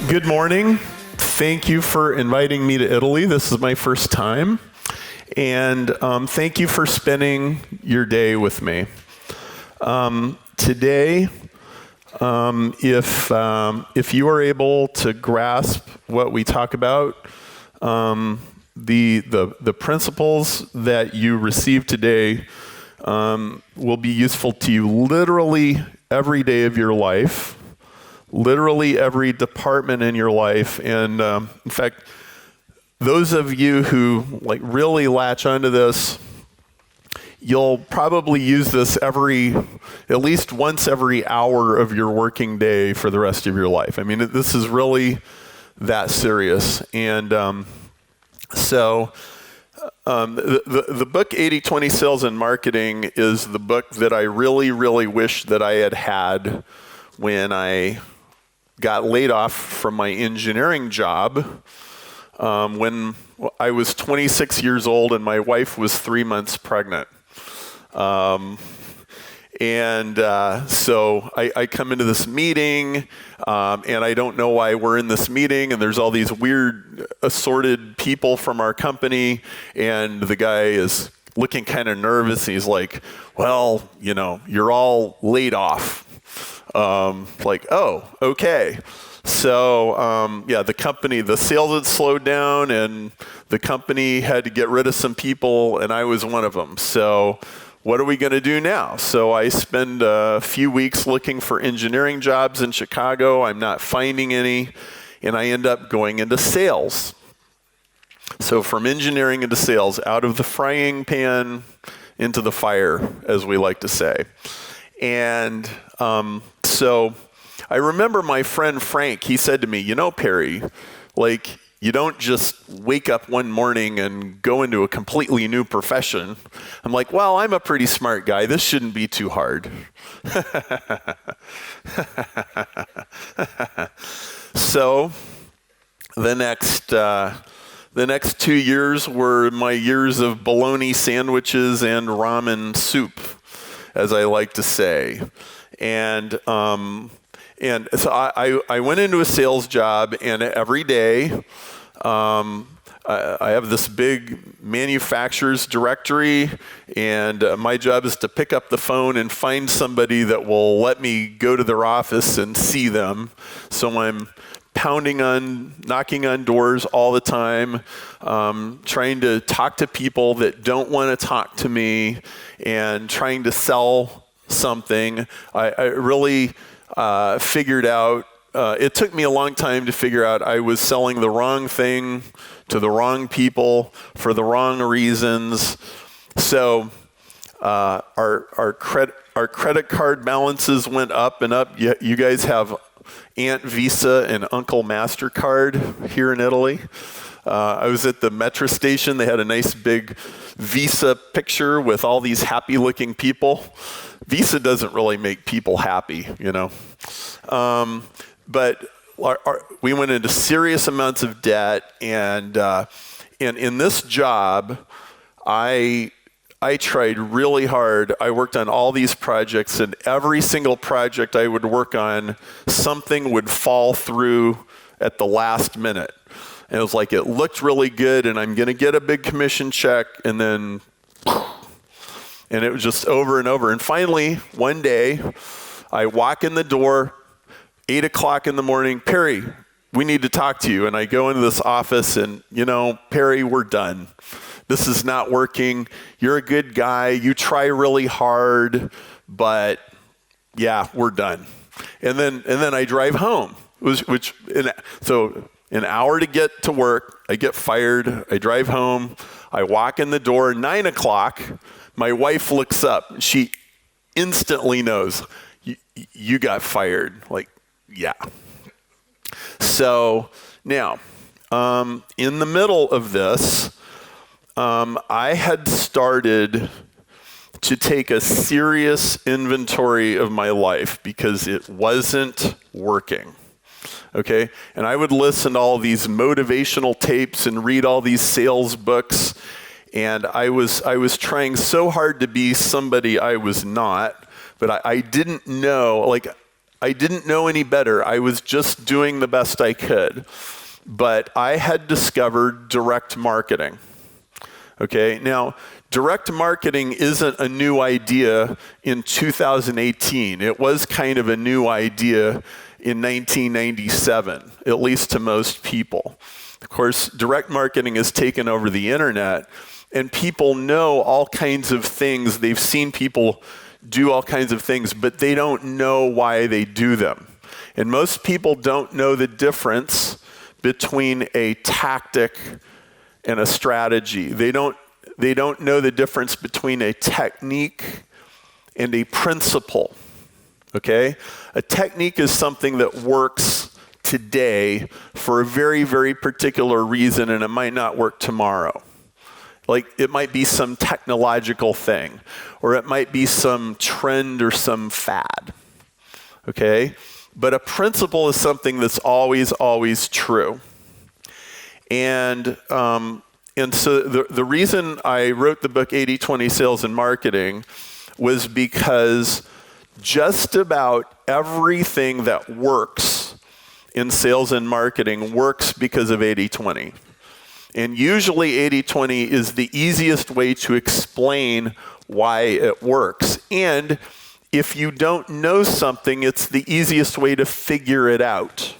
Good morning. Thank you for inviting me to Italy. This is my first time. And thank you for spending your day with me. Today, if you are able to grasp what we talk about, the principles that you receive today will be useful to you literally every day of your life, literally every department in your life. And in fact, those of you who really latch onto this, you'll probably use this at least once every hour of your working day for the rest of your life. I mean, this is really that serious. And the book 80/20 Sales and Marketing is the book that I really, really wish that I had when I got laid off from my engineering job when I was 26 years old and my wife was 3 months pregnant. So I come into this meeting, and I don't know why we're in this meeting, and there's all these weird assorted people from our company, and the guy is looking kind of nervous. He's like, well, you're all laid off. Oh, okay. So, the sales had slowed down, and the company had to get rid of some people, and I was one of them. So what are we going to do now? So I spend a few weeks looking for engineering jobs in Chicago. I'm not finding any, and I end up going into sales. So from engineering into sales, out of the frying pan into the fire, as we like to say. And so I remember my friend Frank, he said to me, Perry, you don't just wake up one morning and go into a completely new profession. I'm like, well, I'm a pretty smart guy. This shouldn't be too hard. So the next 2 years were my years of bologna sandwiches and ramen soup, as I like to say. And so I went into a sales job, and every day I have this big manufacturer's directory, and my job is to pick up the phone and find somebody that will let me go to their office and see them. So I'm knocking on doors all the time, trying to talk to people that don't want to talk to me, and trying to sell something. I really figured out, it took me a long time to figure out I was selling the wrong thing to the wrong people for the wrong reasons. So our credit card balances went up and up. You guys have Aunt Visa and Uncle MasterCard here in Italy. I was at the metro station. They had a nice big Visa picture with all these happy-looking people. Visa doesn't really make people happy, But we went into serious amounts of debt, and in this job, I tried really hard. I worked on all these projects, and every single project I would work on, something would fall through at the last minute. And it was like it looked really good, and I'm going to get a big commission check, and then, and it was just over and over. And finally, one day, I walk in the door, 8 o'clock in the morning, Perry, we need to talk to you. And I go into this office, and, Perry, we're done. This is not working. You're a good guy. You try really hard, but yeah, we're done. And then I drive home, so an hour to get to work. I get fired. I drive home. I walk in the door. 9 o'clock, my wife looks up. She instantly knows, you got fired. Yeah. So now, in the middle of this, I had started to take a serious inventory of my life because it wasn't working. Okay? And I would listen to all these motivational tapes and read all these sales books, and I was trying so hard to be somebody I was not, but I didn't know, I didn't know any better. I was just doing the best I could. But I had discovered direct marketing. Okay, now direct marketing isn't a new idea in 2018. It was kind of a new idea in 1997, at least to most people. Of course, direct marketing has taken over the internet, and people know all kinds of things. They've seen people do all kinds of things, but they don't know why they do them. And most people don't know the difference between a tactic and a strategy. They don't know the difference between a technique and a principle. Okay? A technique is something that works today for a very, very particular reason, and it might not work tomorrow. Like, it might be some technological thing, or it might be some trend or some fad. Okay? But a principle is something that's always, always true. And so the reason I wrote the book 80-20 Sales and Marketing was because just about everything that works in sales and marketing works because of 80-20. And usually 80-20 is the easiest way to explain why it works. And if you don't know something, it's the easiest way to figure it out.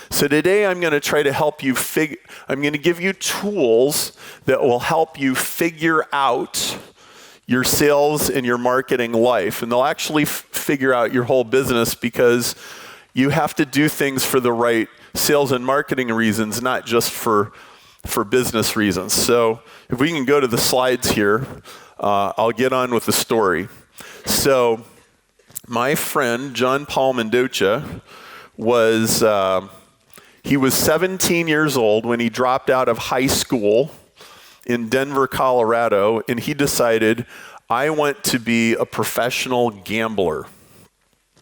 So today I'm going to try to help you I'm going to give you tools that will help you figure out your sales and your marketing life. And they'll actually figure out your whole business, because you have to do things for the right sales and marketing reasons, not just for business reasons. So if we can go to the slides here, I'll get on with the story. So my friend, John Paul Mendoza, he was 17 years old when he dropped out of high school in Denver, Colorado, and he decided, I want to be a professional gambler.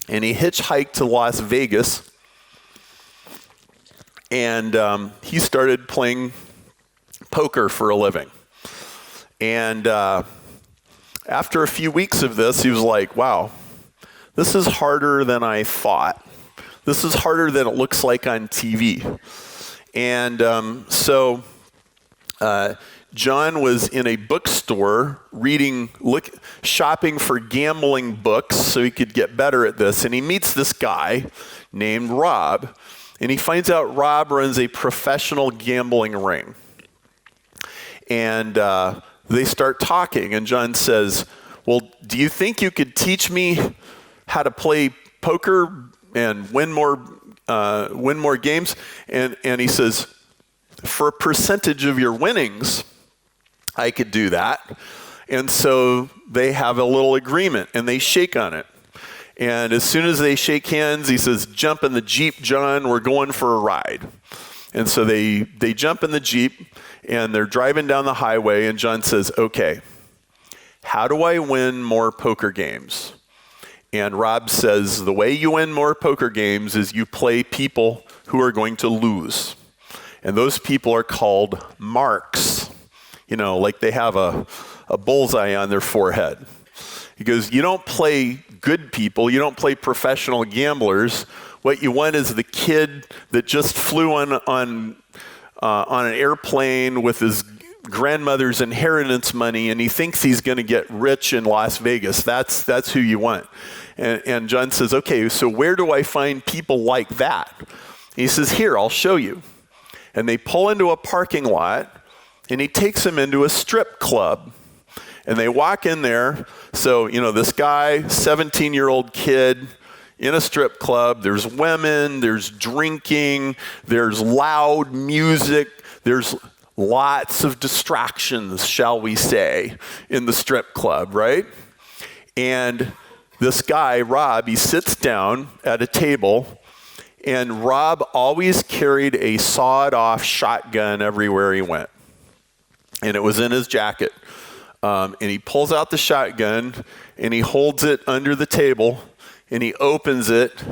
And he hitchhiked to Las Vegas, and he started playing poker for a living. And after a few weeks of this, he was like, wow, this is harder than I thought. This is harder than it looks like on TV. And so John was in a bookstore shopping for gambling books so he could get better at this. And he meets this guy named Rob. And he finds out Rob runs a professional gambling ring. And they start talking. And John says, well, do you think you could teach me how to play poker and win more games? And he says, for a percentage of your winnings, I could do that. And so they have a little agreement, and they shake on it. And as soon as they shake hands, he says, jump in the Jeep, John, we're going for a ride. And so they jump in the Jeep, and they're driving down the highway, and John says, okay, how do I win more poker games? And Rob says, the way you win more poker games is you play people who are going to lose. And those people are called marks. You know, like they have a bullseye on their forehead. He goes, you don't play good people. You don't play professional gamblers. What you want is the kid that just flew on an airplane with his grandmother's inheritance money, and he thinks he's going to get rich in Las Vegas. That's who you want. And John says, okay, so where do I find people like that? He says, here, I'll show you. And they pull into a parking lot, and he takes them into a strip club. And they walk in there. So, you know, this guy, 17-year-old kid in a strip club, there's women, there's drinking, there's loud music, there's lots of distractions, shall we say, in the strip club, right? And this guy, Rob, he sits down at a table, and Rob always carried a sawed-off shotgun everywhere he went. And it was in his jacket. And he pulls out the shotgun, and he holds it under the table, and he opens it,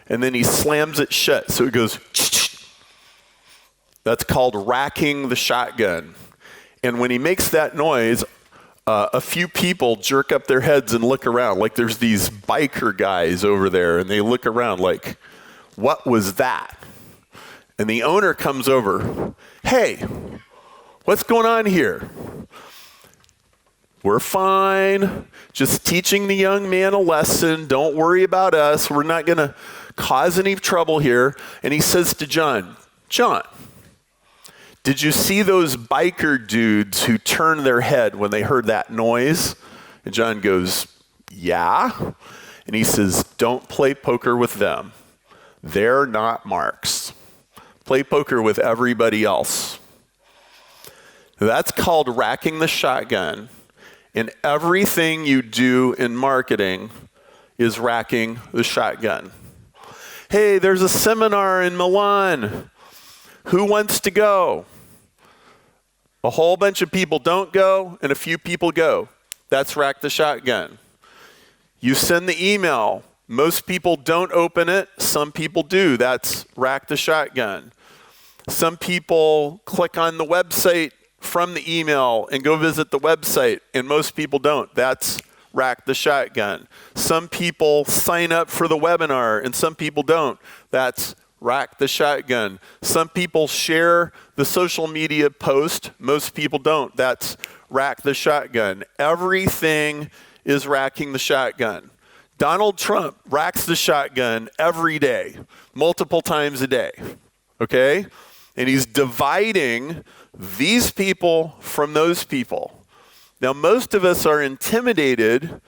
and then he slams it shut. So it goes, that's called racking the shotgun. And when he makes that noise, a few people jerk up their heads and look around, like there's these biker guys over there, and they look around like, what was that? And the owner comes over, hey, what's going on here? We're fine, just teaching the young man a lesson. Don't worry about us. We're not going to cause any trouble here. And he says to John, John, did you see those biker dudes who turned their head when they heard that noise? And John goes, yeah. And he says, don't play poker with them. They're not marks. Play poker with everybody else. That's called racking the shotgun. And everything you do in marketing is racking the shotgun. Hey, there's a seminar in Milan. Who wants to go? A whole bunch of people don't go, and a few people go. That's rack the shotgun. You send the email. Most people don't open it. Some people do. That's rack the shotgun. Some people click on the website from the email and go visit the website, and most people don't. That's rack the shotgun. Some people sign up for the webinar, and some people don't. That's rack the shotgun. Some people share the social media post. Most people don't. That's rack the shotgun. Everything is racking the shotgun. Donald Trump racks the shotgun every day, multiple times a day, okay? And he's dividing these people from those people. Now, most of us are intimidated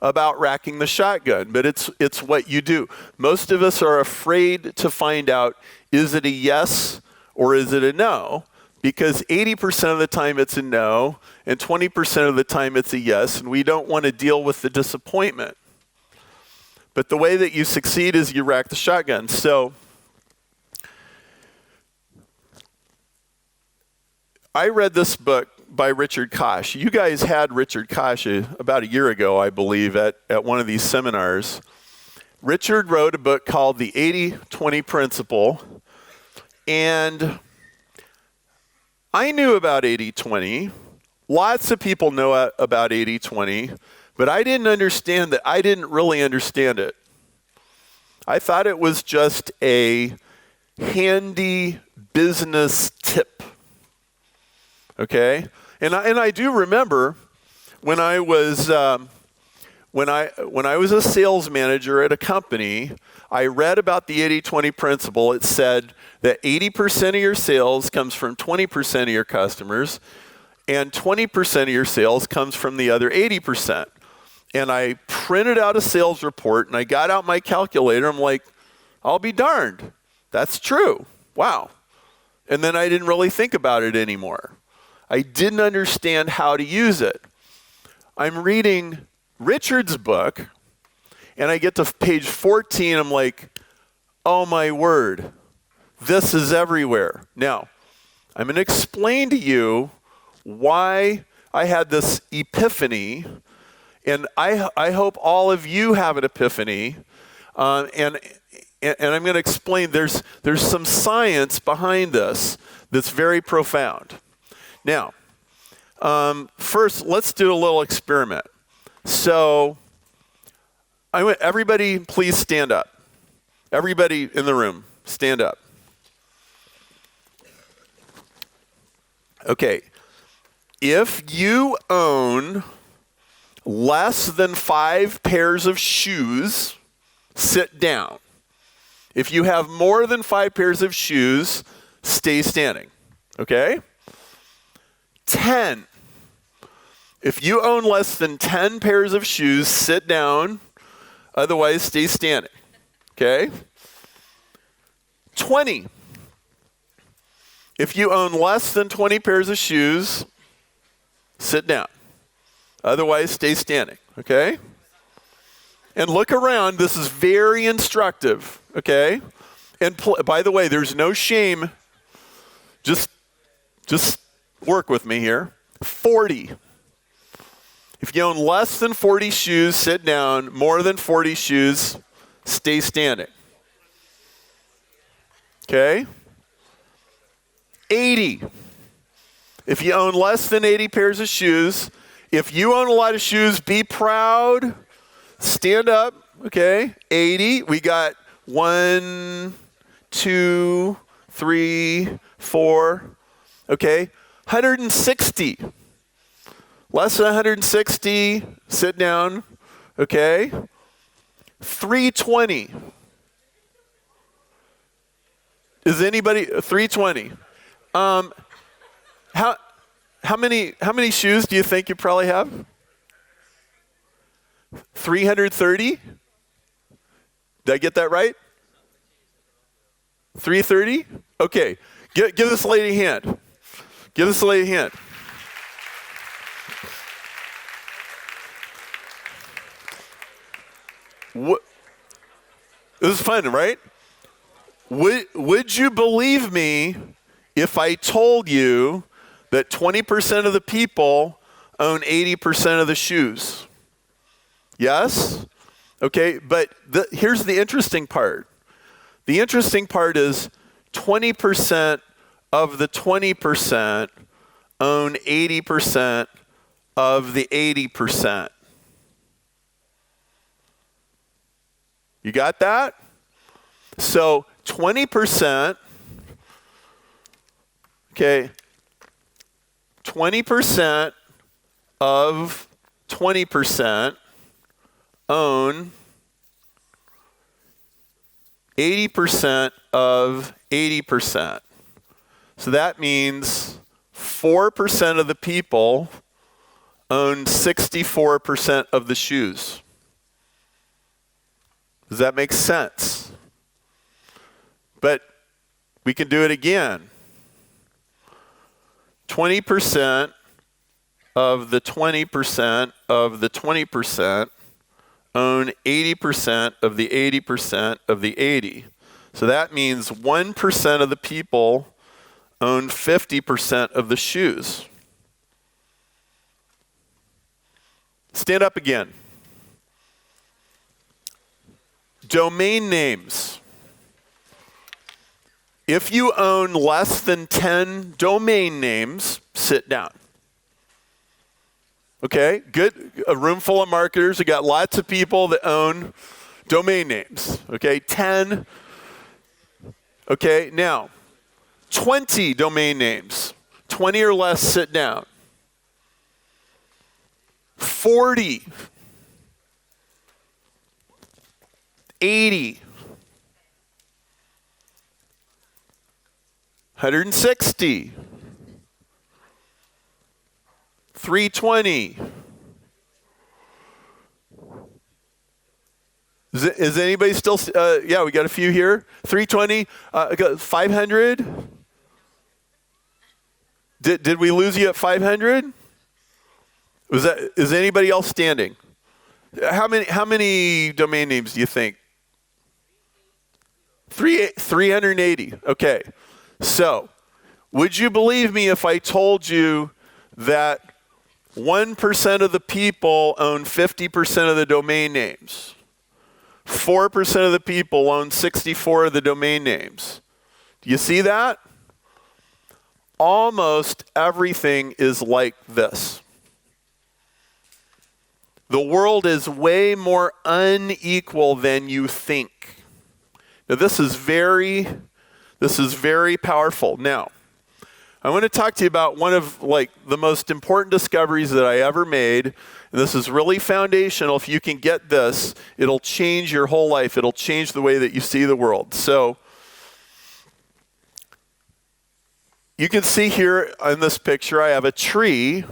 about racking the shotgun, but it's what you do. Most of us are afraid to find out, is it a yes or is it a no? Because 80% of the time it's a no, and 20% of the time it's a yes, and we don't want to deal with the disappointment. But the way that you succeed is you rack the shotgun. So I read this book by Richard Koch. You guys had Richard Koch about a year ago, I believe, at one of these seminars. Richard wrote a book called The 80-20 Principle, and I knew about 80-20. Lots of people know about 80-20, but I didn't understand that. I didn't really understand it. I thought it was just a handy business tip. Okay? And I do remember when I was when I was a sales manager at a company, I read about the 80-20 principle. It said that 80% of your sales comes from 20% of your customers, and 20% of your sales comes from the other 80%. And I printed out a sales report, and I got out my calculator. I'm like, I'll be darned. That's true. Wow. And then I didn't really think about it anymore. I didn't understand how to use it. I'm reading Richard's book, and I get to page 14. I'm like, oh my word, this is everywhere. Now, I'm going to explain to you why I had this epiphany, and I hope all of you have an epiphany. And I'm going to explain there's some science behind this that's very profound. Now, first, let's do a little experiment. So, everybody, please stand up. Everybody in the room, stand up. Okay. If you own less than 5 pairs of shoes, sit down. If you have more than 5 pairs of shoes, stay standing. Okay? 10. If you own less than 10 pairs of shoes, sit down. Otherwise, stay standing. Okay? 20. If you own less than 20 pairs of shoes, sit down. Otherwise, stay standing. Okay? And look around. This is very instructive. Okay? And by the way, there's no shame. Just work with me here. 40. If you own less than 40 shoes, sit down. More than 40 shoes, stay standing. Okay? 80. If you own less than 80 pairs of shoes If you own a lot of shoes, be proud. Stand up. Okay. 80. We got 1, 2, 3, 4. Okay. 160. Less than 160. Sit down. Okay. 320. Is anybody 320? How many shoes do you think you probably have? 330? Did I get that right? 330? Okay. Give this lady a hand. Give this lady a hand. This is fun, right? Would you believe me if I told you that 20% of the people own 80% of the shoes? Yes? Okay, but here's the interesting part. The interesting part is 20% of the 20% own 80% of the 80%. You got that? So 20%, okay, 20% of 20% own 80% of 80%. So that means 4% of the people own 64% of the shoes. Does that make sense? But we can do it again. 20% of the 20% of the 20% own 80% of the 80% of the 80. So that means 1% of the people own 50% of the shoes. Stand up again. Domain names. If you own less than 10 domain names, sit down. Okay, good. A room full of marketers. We got lots of people that own domain names. Okay, 10. Okay, now, 20 domain names. 20 or less, sit down. 40. 80. 160. 320. Is anybody still? Yeah, we got a few here. 320. 500. Did we lose you at 500? Is anybody else standing? How many domain names do you think? 380. Okay. So, would you believe me if I told you that 1% of the people own 50% of the domain names? 4% of the people own 64 of the domain names. Do you see that? Almost everything is like this. The world is way more unequal than you think. Now, this is very powerful. Now, I want to talk to you about one of the most important discoveries that I ever made. And this is really foundational. If you can get this, it'll change your whole life. It'll change the way that you see the world. So, you can see here in this picture, I have a tree.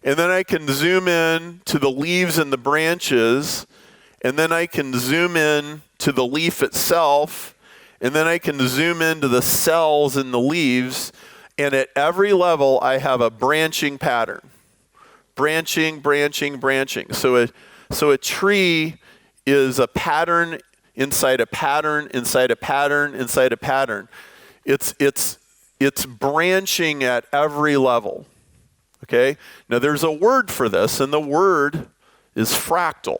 And then I can zoom in to the leaves and the branches. And then I can zoom in to the leaf itself. And then I can zoom into the cells in the leaves. And at every level, I have a branching pattern. Branching, branching, branching. So a tree is a pattern inside a pattern, inside a pattern, inside a pattern. It's branching at every level. Okay? Now there's a word for this, and the word is fractal.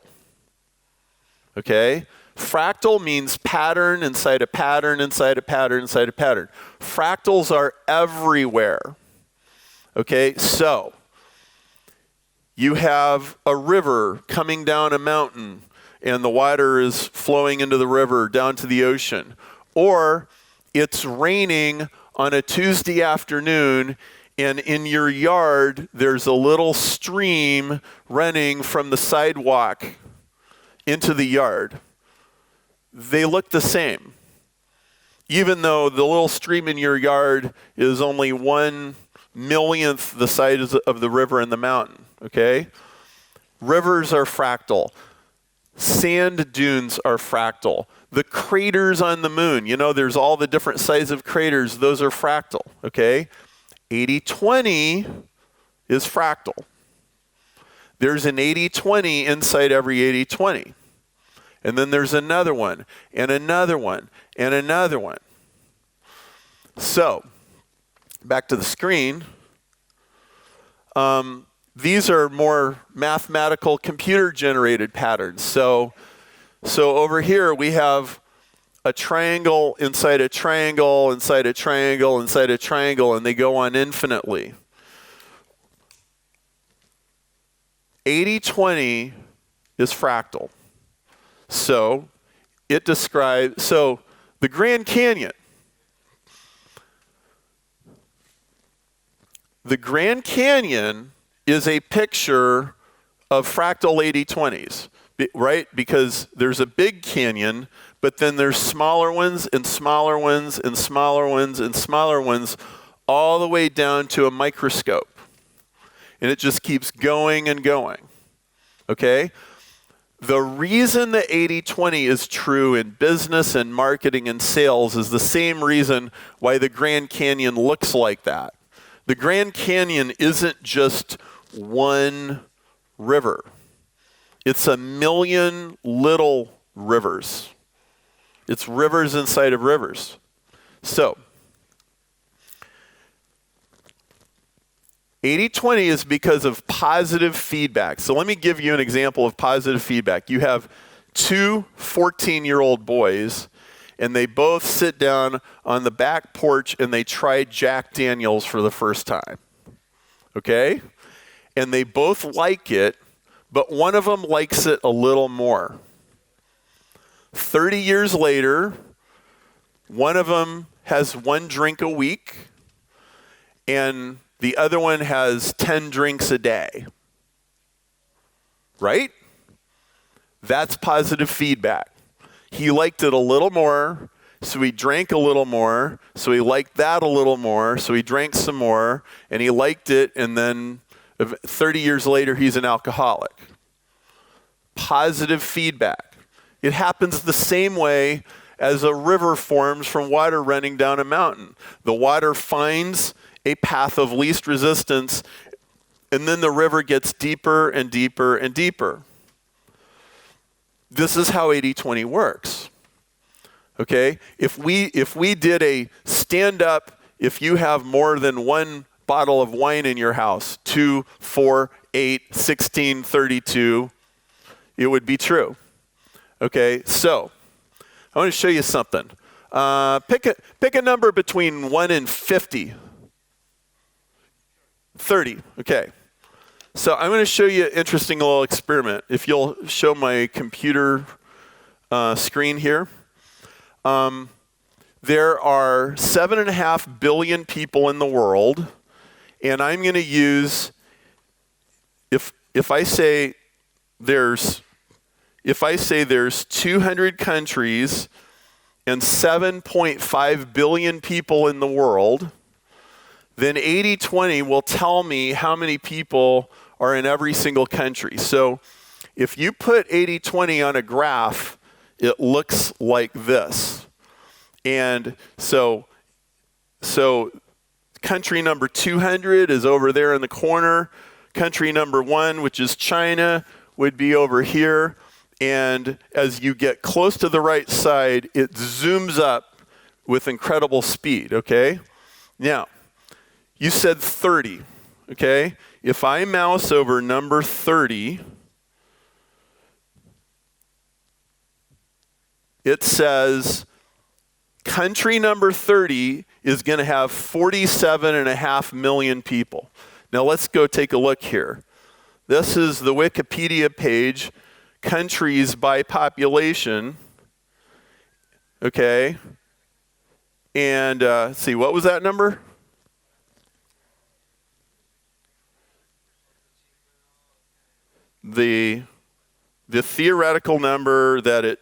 Okay? Fractal means pattern inside a pattern, inside a pattern, inside a pattern. Fractals are everywhere. Okay? So, you have a river coming down a mountain and the water is flowing into the river down to the ocean. Or it's raining on a Tuesday afternoon and in your yard there's a little stream running from the sidewalk into the yard. They look the same. Even though the little stream in your yard is only 1/1,000,000th the size of the river in the mountain, okay? Rivers are fractal. Sand dunes are fractal. The craters on the moon, there's all the different sizes of craters, those are fractal, okay? 80-20 is fractal. There's an 80-20 inside every 80-20. And then there's another one, and another one, and another one. So, back to the screen. These are more mathematical computer-generated patterns. So over here we have a triangle inside a triangle, inside a triangle, inside a triangle, and they go on infinitely. 80-20 is fractal. So it describes, the Grand Canyon. The Grand Canyon is a picture of fractal 80-20s, right? Because there's a big canyon, but then there's smaller ones and smaller ones and smaller ones and smaller ones, all the way down to a microscope. And it just keeps going and going, okay? The reason the 80-20 is true in business and marketing and sales is the same reason why the Grand Canyon looks like that. The Grand Canyon isn't just one river. It's 1,000,000 little rivers. It's rivers inside of rivers. So, 80-20 is because of positive feedback. So let me give you an example of positive feedback. You have two 14-year-old boys, and they both sit down on the back porch and they try Jack Daniels for the first time. Okay? And they both like it, but one of them likes it a little more. 30 years later, one of them has 1 drink a week, and the other one has 10 drinks a day. Right? That's positive feedback. He liked it a little more, so he drank a little more, so he liked that a little more, so he drank some more, and he liked it, and then 30 years later, he's an alcoholic. Positive feedback. It happens the same way as a river forms from water running down a mountain. The water finds a path of least resistance, and then the river gets deeper and deeper and deeper. This is how 80-20 works. Okay? If we did a stand-up, if you have more than 1 bottle of wine in your house, 2, 4, 8, 16, 32, it would be true. Okay? So, I want to show you something. Pick a number between 1 and 50. 30. Okay. So I'm going to show you an interesting little experiment. If you'll show my computer screen here. There are 7.5 billion people in the world, and I'm going to use, if I say there's 200 countries and 7.5 billion people in the world, then 80-20 will tell me how many people are in every single country. So if you put 80-20 on a graph, it looks like this. And so country number 200 is over there in the corner. Country number 1, which is China, would be over here. And as you get close to the right side, it zooms up with incredible speed, okay? Now, you said 30, okay? If I mouse over number 30, it says country number 30 is going to have 47.5 million people. Now let's go take a look here. This is the Wikipedia page, countries by population. Okay. And see, what was that number? The theoretical number that it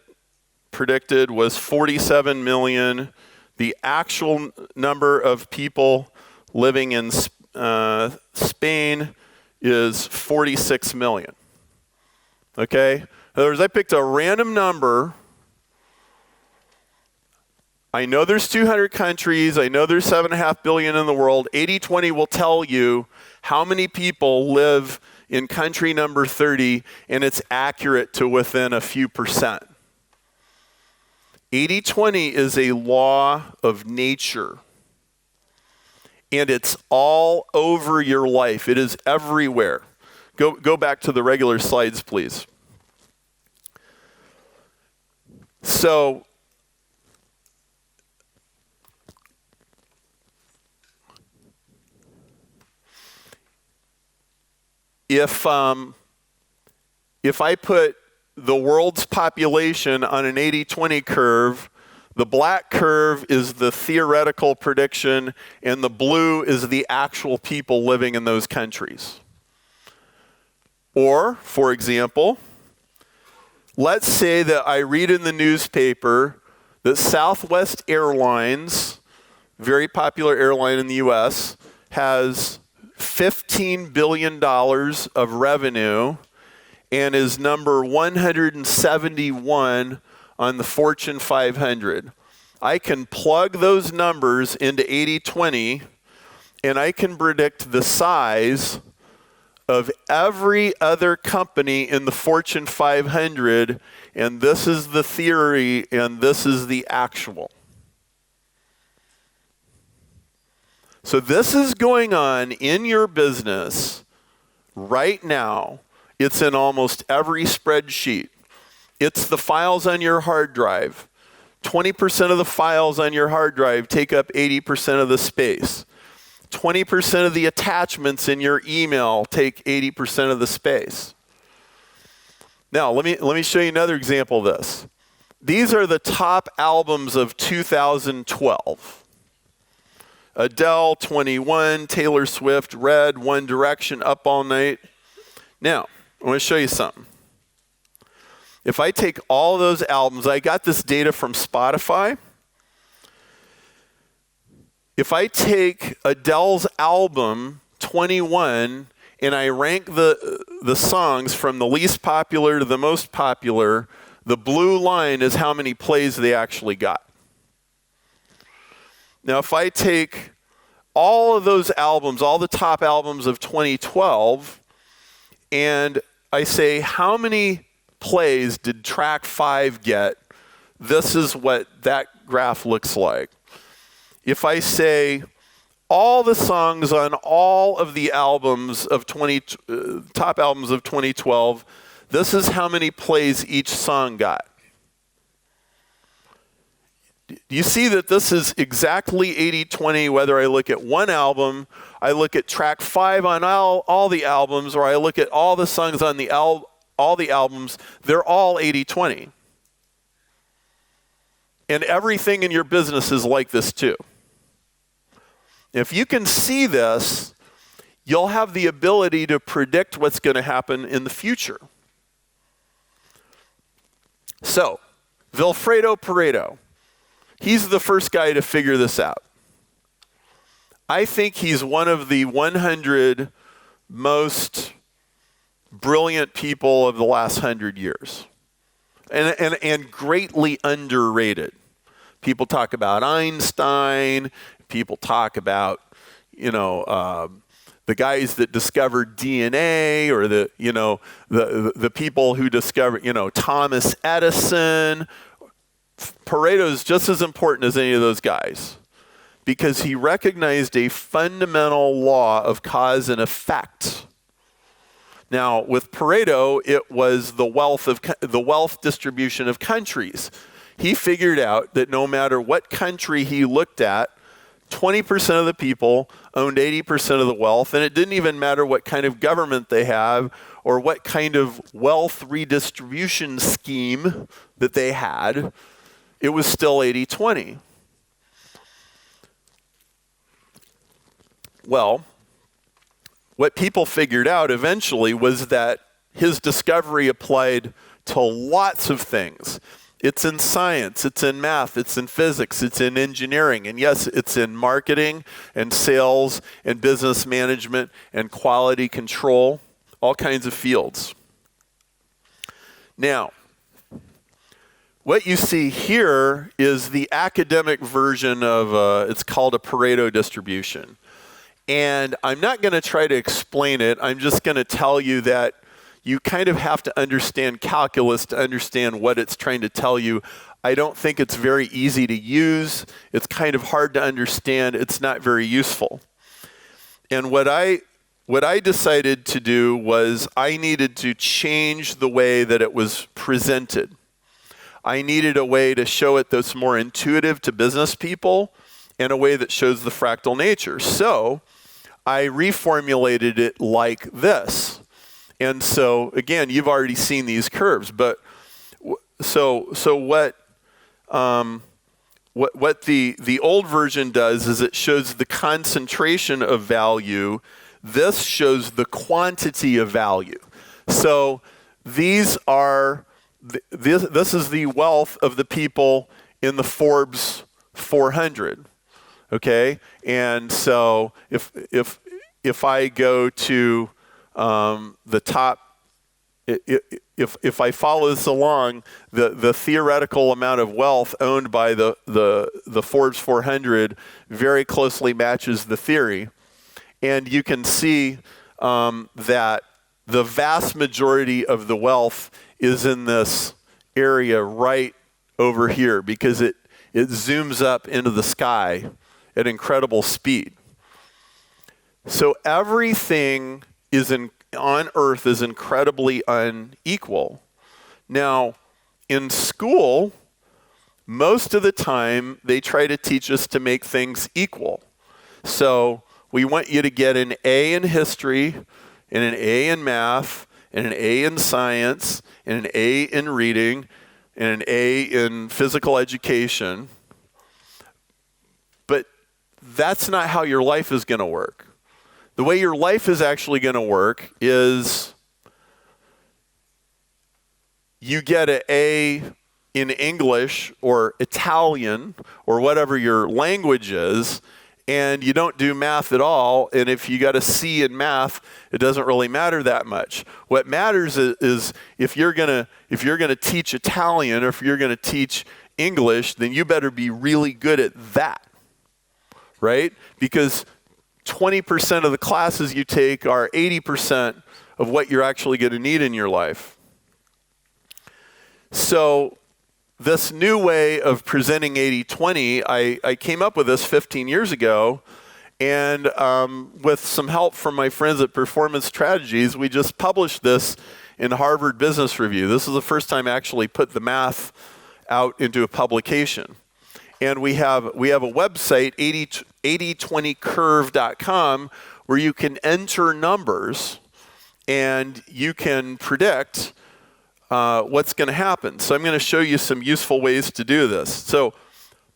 predicted was 47 million. The actual number of people living in Spain is 46 million. Okay? In other words, I picked a random number. I know there's 200 countries. I know there's 7.5 billion in the world. 80/20 will tell you how many people live in country number 30, and it's accurate to within a few percent. 80/20 is a law of nature, and it's all over your life. It is everywhere. Go back to the regular slides, please. So, if I put the world's population on an 80/20 curve, the black curve is the theoretical prediction, and the blue is the actual people living in those countries. Or, for example, let's say that I read in the newspaper that Southwest Airlines, very popular airline in the US, has $15 billion of revenue and is number 171 on the Fortune 500. I can plug those numbers into 80/20, and I can predict the size of every other company in the Fortune 500, and this is the theory, and this is the actual. So this is going on in your business right now. It's in almost every spreadsheet. It's the files on your hard drive. 20% of the files on your hard drive take up 80% of the space. 20% of the attachments in your email take 80% of the space. Now, let me show you another example of this. These are the top albums of 2012. Adele, 21, Taylor Swift, Red, One Direction, Up All Night. Now, I want to show you something. If I take all of those albums, I got this data from Spotify. If I take Adele's album, 21, and I rank the songs from the least popular to the most popular, the blue line is how many plays they actually got. Now, if I take all of those albums, all the top albums of 2012, and I say, how many plays did track 5 get? This is what that graph looks like. If I say all the songs on all of the albums of top albums of 2012, this is how many plays each song got. Do you see that this is exactly 80/20, whether I look at one album, I look at track 5 on all the albums, or I look at all the songs on all the albums, they're all 80/20. And everything in your business is like this too. If you can see this, you'll have the ability to predict what's going to happen in the future. So, Vilfredo Pareto. He's the first guy to figure this out. I think he's one of the 100 most brilliant people of the last 100 years. And greatly underrated. People talk about Einstein. People talk about, the guys that discovered DNA, or the people who discovered, Thomas Edison. Pareto is just as important as any of those guys because he recognized a fundamental law of cause and effect. Now, with Pareto, it was the wealth distribution of countries. He figured out that no matter what country he looked at, 20% of the people owned 80% of the wealth, and it didn't even matter what kind of government they have or what kind of wealth redistribution scheme that they had, it was still 80-20. Well, what people figured out eventually was that his discovery applied to lots of things. It's in science, it's in math, it's in physics, it's in engineering, and yes, it's in marketing and sales and business management and quality control, all kinds of fields. Now, what you see here is the academic version of, it's called a Pareto distribution. And I'm not going to try to explain it. I'm just going to tell you that you kind of have to understand calculus to understand what it's trying to tell you. I don't think it's very easy to use. It's kind of hard to understand. It's not very useful. And what I decided to do was I needed to change the way that it was presented. I needed a way to show it that's more intuitive to business people and a way that shows the fractal nature. So I reformulated it like this. And so, again, you've already seen these curves, but so what the old version does is it shows the concentration of value. This shows the quantity of value. So these are this is the wealth of the people in the Forbes 400. Okay, and so if I go to the top, if I follow this along, the theoretical amount of wealth owned by the Forbes 400 very closely matches the theory, and you can see that the vast majority of the wealth is in this area right over here because it zooms up into the sky at incredible speed. So everything on Earth is incredibly unequal. Now, in school, most of the time, they try to teach us to make things equal. So we want you to get an A in history, and an A in math, and an A in science, and an A in reading, and an A in physical education. But that's not how your life is going to work. The way your life is actually going to work is you get an A in English or Italian or whatever your language is, and you don't do math at all. And if you got a C in math, it doesn't really matter that much. What matters is if you're gonna teach Italian or if you're gonna teach English, then you better be really good at that, right? Because 20% of the classes you take are 80% of what you're actually going to need in your life. So this new way of presenting 80-20, I came up with this 15 years ago, and with some help from my friends at Performance Strategies, we just published this in Harvard Business Review. This is the first time I actually put the math out into a publication. And we have a website, 8020curve.com, where you can enter numbers and you can predict what's going to happen. So I'm going to show you some useful ways to do this. So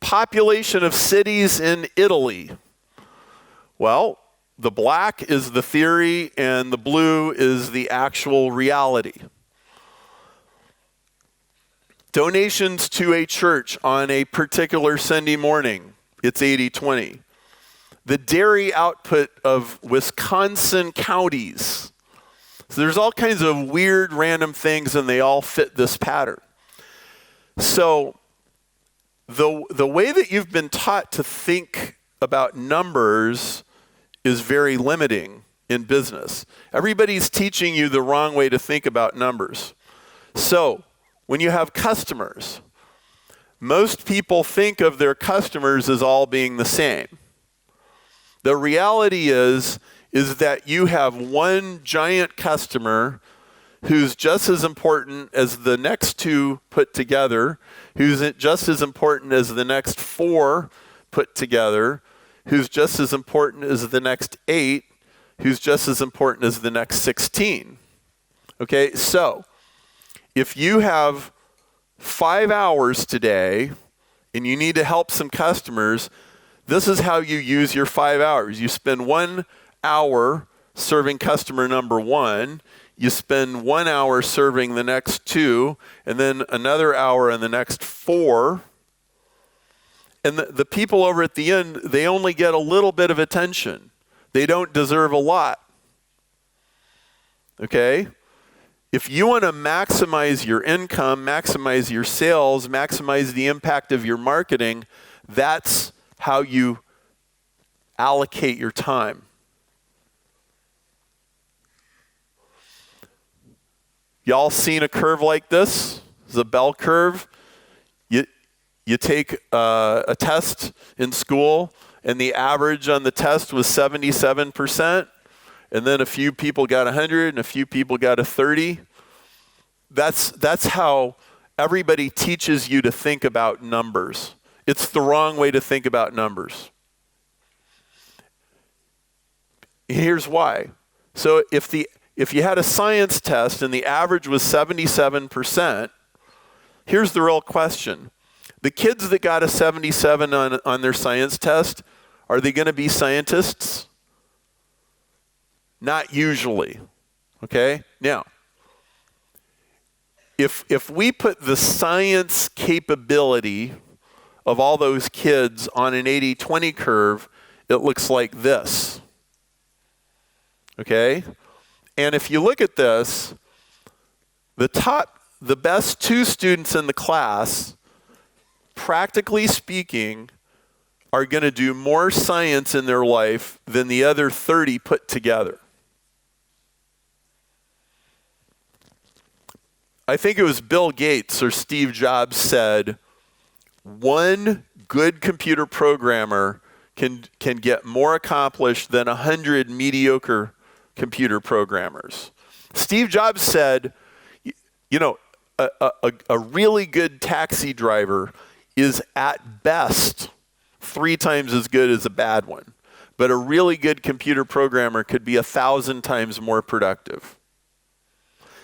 population of cities in Italy. Well, the black is the theory and the blue is the actual reality. Donations to a church on a particular Sunday morning, it's 80-20. The dairy output of Wisconsin counties. So there's all kinds of weird random things and they all fit this pattern. So the way that you've been taught to think about numbers is very limiting in business. Everybody's teaching you the wrong way to think about numbers. So when you have customers, most people think of their customers as all being the same. The reality is that you have one giant customer who's just as important as the next two put together, who's just as important as the next four put together, who's just as important as the next 8, who's just as important as the next 16. Okay, so if you have 5 hours today and you need to help some customers, this is how you use your 5 hours. You spend 1 hour serving customer number 1, you spend 1 hour serving the next 2, and then another hour in the next 4. And the people over at the end, they only get a little bit of attention. They don't deserve a lot. Okay? If you want to maximize your income, maximize your sales, maximize the impact of your marketing, that's how you allocate your time. Y'all seen a curve like this? It's a bell curve. You take a test in school, and the average on the test was 77%, and then a few people got 100, and a few people got a 30. That's how everybody teaches you to think about numbers. It's the wrong way to think about numbers. Here's why. So if you had a science test and the average was 77%, here's the real question. The kids that got a 77 on their science test, are they going to be scientists? Not usually. Okay? Now, if we put the science capability of all those kids on an 80-20 curve, it looks like this. Okay? And if you look at this, the best 2 students in the class, practically speaking, are going to do more science in their life than the other 30 put together. I think it was Bill Gates or Steve Jobs said, one good computer programmer can get more accomplished than 100 mediocre computer programmers. Steve Jobs said, a really good taxi driver is at best 3 times as good as a bad one. But a really good computer programmer could be 1,000 times more productive.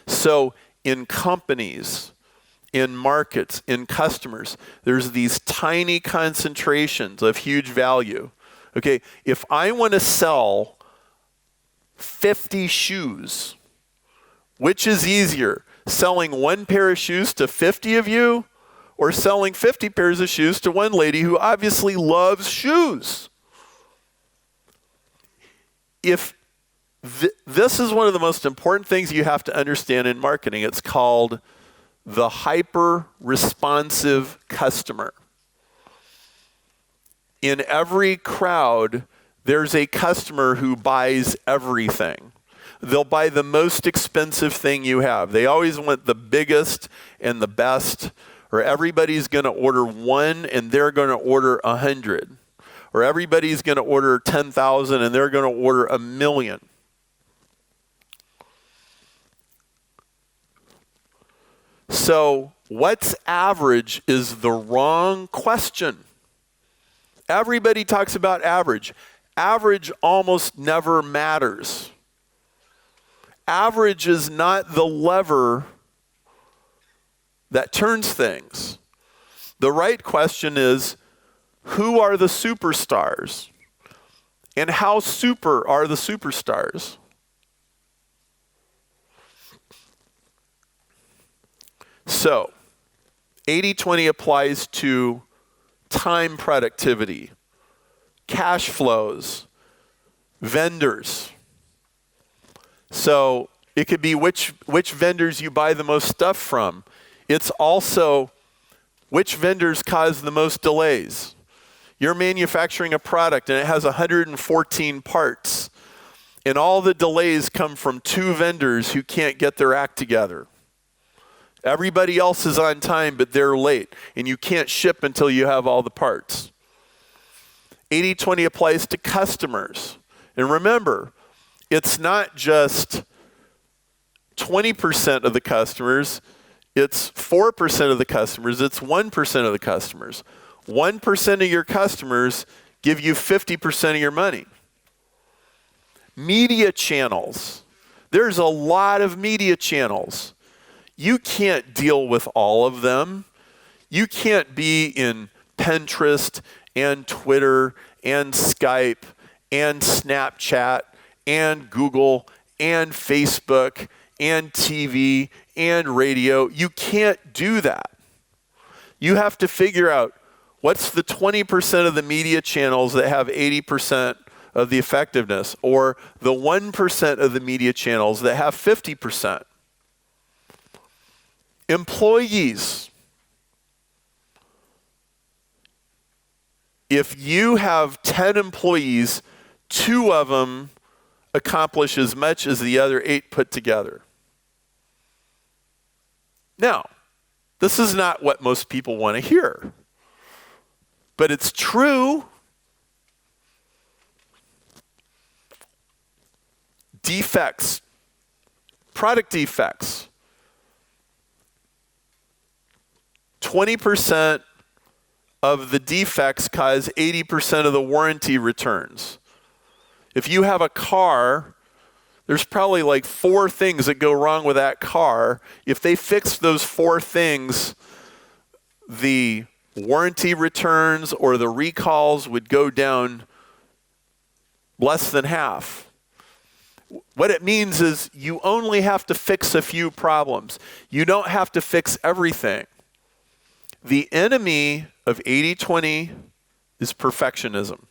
So in companies, in markets, in customers, there's these tiny concentrations of huge value. Okay, if I want to sell 50 shoes, which is easier, selling 1 pair of shoes to 50 of you, or selling 50 pairs of shoes to one lady who obviously loves shoes? This is one of the most important things you have to understand in marketing. It's called the hyper-responsive customer. In every crowd, there's a customer who buys everything. They'll buy the most expensive thing you have. They always want the biggest and the best. Or everybody's going to order 1 and they're going to order 100. Or everybody's going to order 10,000 and they're going to order 1,000,000. So what's average is the wrong question. Everybody talks about average. Average almost never matters. Average is not the lever that turns things. The right question is, who are the superstars? And how super are the superstars? So, 80-20 applies to time productivity, cash flows, vendors. So it could be which vendors you buy the most stuff from. It's also which vendors cause the most delays. You're manufacturing a product and it has 114 parts, and all the delays come from 2 vendors who can't get their act together. Everybody else is on time, but they're late, and you can't ship until you have all the parts. 80-20 applies to customers. And remember, it's not just 20% of the customers, it's 4% of the customers, it's 1% of the customers. 1% of your customers give you 50% of your money. Media channels. There's a lot of media channels. You can't deal with all of them. You can't be in Pinterest and Twitter and Skype and Snapchat and Google and Facebook and TV and radio. You can't do that. You have to figure out what's the 20% of the media channels that have 80% of the effectiveness, or the 1% of the media channels that have 50%. Employees. If you have 10 employees, 2 of them accomplish as much as the other 8 put together. Now, this is not what most people want to hear, but it's true. Defects, product defects. 20% of the defects cause 80% of the warranty returns. If you have a car, there's probably like 4 things that go wrong with that car. If they fixed those 4 things, the warranty returns or the recalls would go down less than half. What it means is you only have to fix a few problems. You don't have to fix everything. The enemy of 80-20 is perfectionism.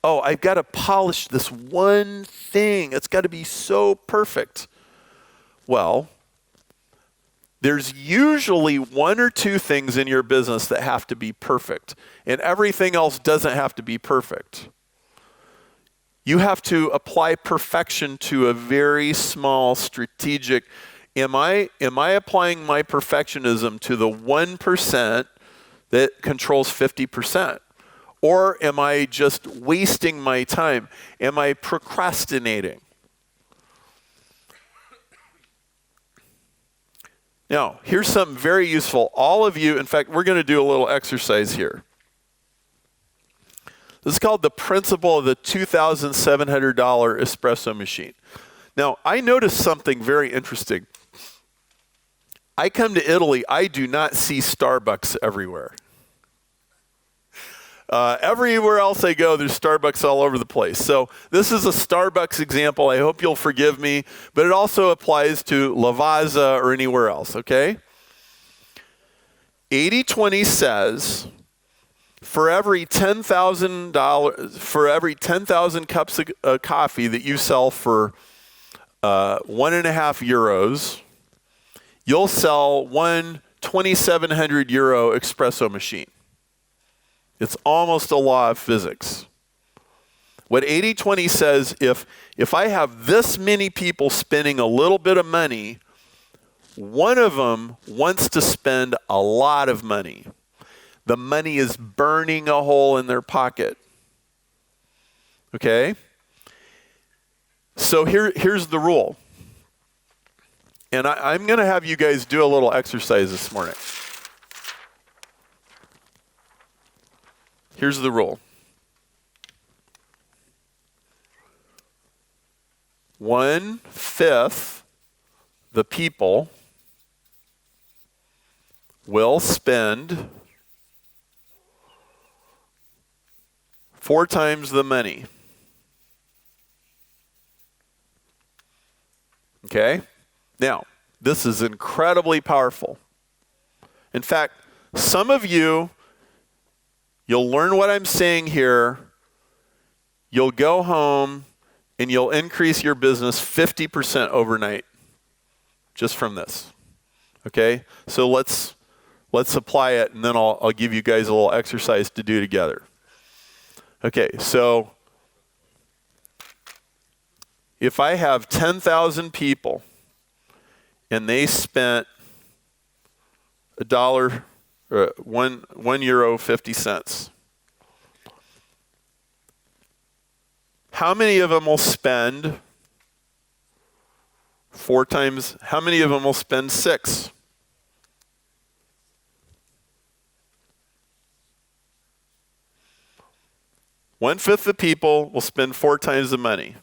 Oh, I've got to polish this one thing. It's got to be so perfect. Well, there's usually 1 or 2 things in your business that have to be perfect, and everything else doesn't have to be perfect. You have to apply perfection to a very small strategic. Am I applying my perfectionism to the 1% that controls 50%? Or am I just wasting my time? Am I procrastinating? Now, here's something very useful. All of you, in fact, we're going to do a little exercise here. This is called the principle of the $2,700 espresso machine. Now, I noticed something very interesting. I come to Italy, I do not see Starbucks everywhere. Everywhere else I go, there's Starbucks all over the place. So this is a Starbucks example. I hope you'll forgive me, but it also applies to Lavazza or anywhere else, okay? 80-20 says, for every $10,000 cups of coffee that you sell for 1.5 euros, you'll sell one 2,700 euro espresso machine. It's almost a law of physics. What 80-20 says, if I have this many people spending a little bit of money, one of them wants to spend a lot of money. The money is burning a hole in their pocket. Okay? So here's the rule. And I'm going to have you guys do a little exercise this morning. Here's the rule. 1/5 the people will spend 4 times the money. Okay? Now, this is incredibly powerful. In fact, some of you, you'll learn what I'm saying here, you'll go home, and you'll increase your business 50% overnight just from this. Okay? So let's apply it, and then I'll give you guys a little exercise to do together. Okay, so if I have 10,000 people and they spent $1, €1.50, how many of them will spend 4 times? How many of them will spend 6? 1/5 the people will spend 4 times the money.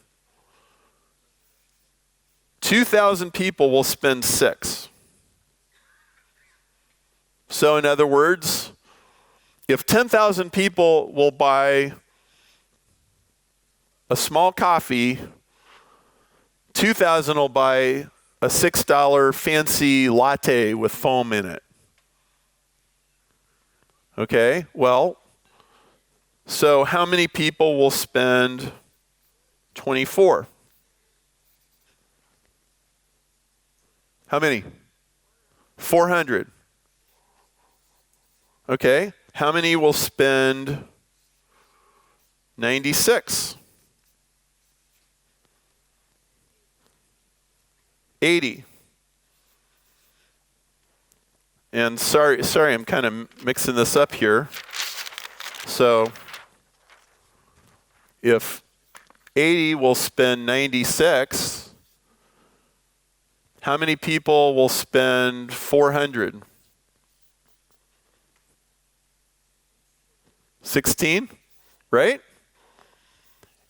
2,000 people will spend 6. So in other words, if 10,000 people will buy a small coffee, 2,000 will buy a $6 fancy latte with foam in it. Okay, well, so how many people will spend 24? How many? 400. Okay, how many will spend 96? 80. And sorry, I'm kind of mixing this up here. So if 80 will spend 96, how many people will spend 400? 16, right?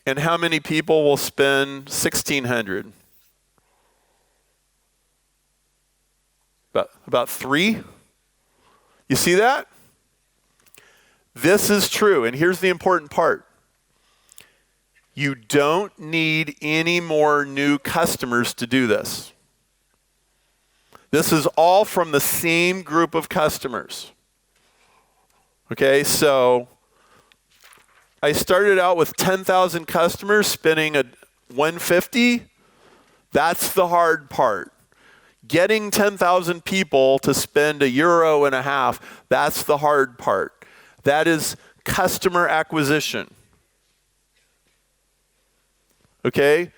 And how many people will spend 1,600? About 3? You see that? This is true, and here's the important part. You don't need any more new customers to do this. This is all from the same group of customers. Okay, so I started out with 10,000 customers spending $150. That's the hard part. Getting 10,000 people to spend €1.50, that's the hard part. That is customer acquisition. Okay?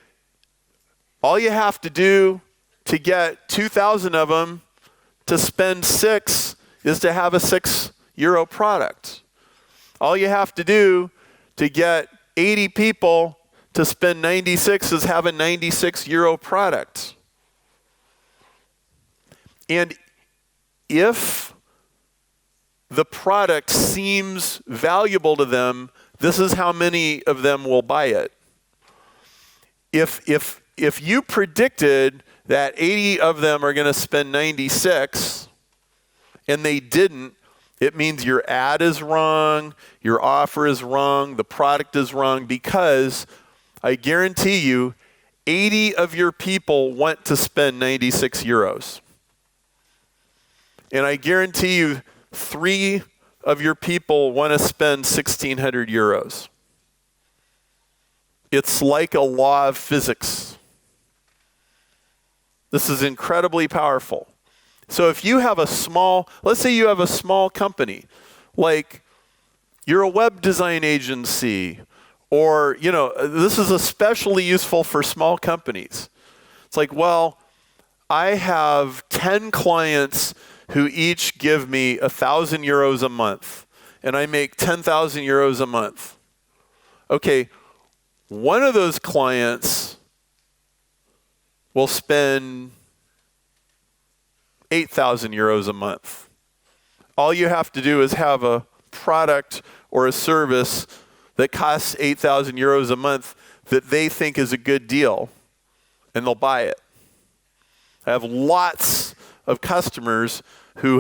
All you have to do to get 2,000 of them to spend 6 is to have a €6 product. All you have to do to get 80 people to spend 96 is have a €96 product. And if the product seems valuable to them, this is how many of them will buy it. If you predicted that 80 of them are going to spend 96 and they didn't, it means your ad is wrong, your offer is wrong, the product is wrong, because I guarantee you 80 of your people want to spend €96. And I guarantee you 3 of your people want to spend €1,600. It's like a law of physics. This is incredibly powerful. So if you have let's say you have a small company, like you're a web design agency, or, this is especially useful for small companies. It's like, well, I have 10 clients who each give me €1,000 a month, and I make €10,000 a month. Okay, one of those clients will spend €8,000 a month. All you have to do is have a product or a service that costs €8,000 a month that they think is a good deal, and they'll buy it. I have lots of customers who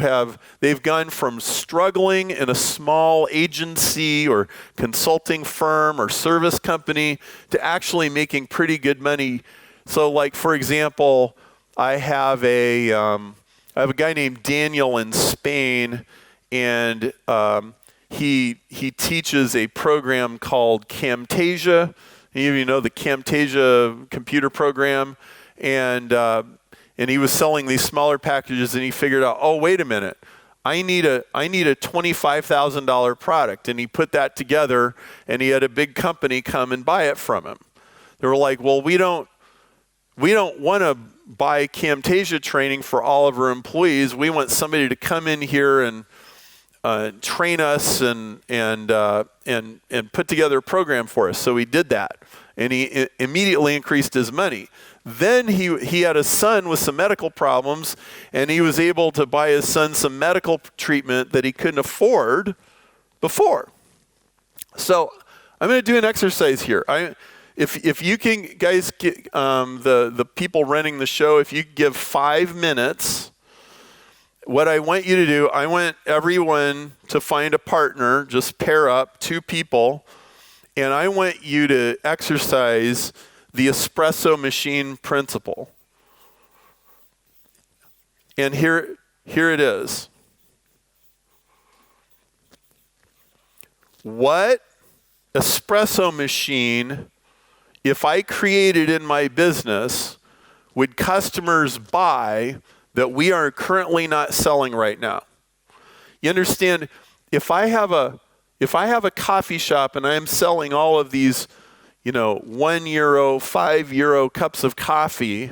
they've gone from struggling in a small agency or consulting firm or service company to actually making pretty good money. So, like, for example, I have a guy named Daniel in Spain, and he teaches a program called Camtasia. Any of you know the Camtasia computer program? And he was selling these smaller packages, and he figured out, oh, wait a minute, I need a $25,000 product. And he put that together, and he had a big company come and buy it from him. They were like, well, we don't want to buy Camtasia training for all of our employees. We want somebody to come in here and train us and put together a program for us. So he did that, and he immediately increased his money. Then he had a son with some medical problems, and he was able to buy his son some medical treatment that he couldn't afford before. So I'm going to do an exercise here. If you can, guys, the people running the show, if you give 5 minutes, what I want you to do, I want everyone to find a partner, just pair up 2 people, and I want you to exercise the Espresso Machine principle. And here it is. What espresso machine, if I created in my business, would customers buy that we are currently not selling right now? You understand, if I have a coffee shop and I'm selling all of these, €1, €5 cups of coffee,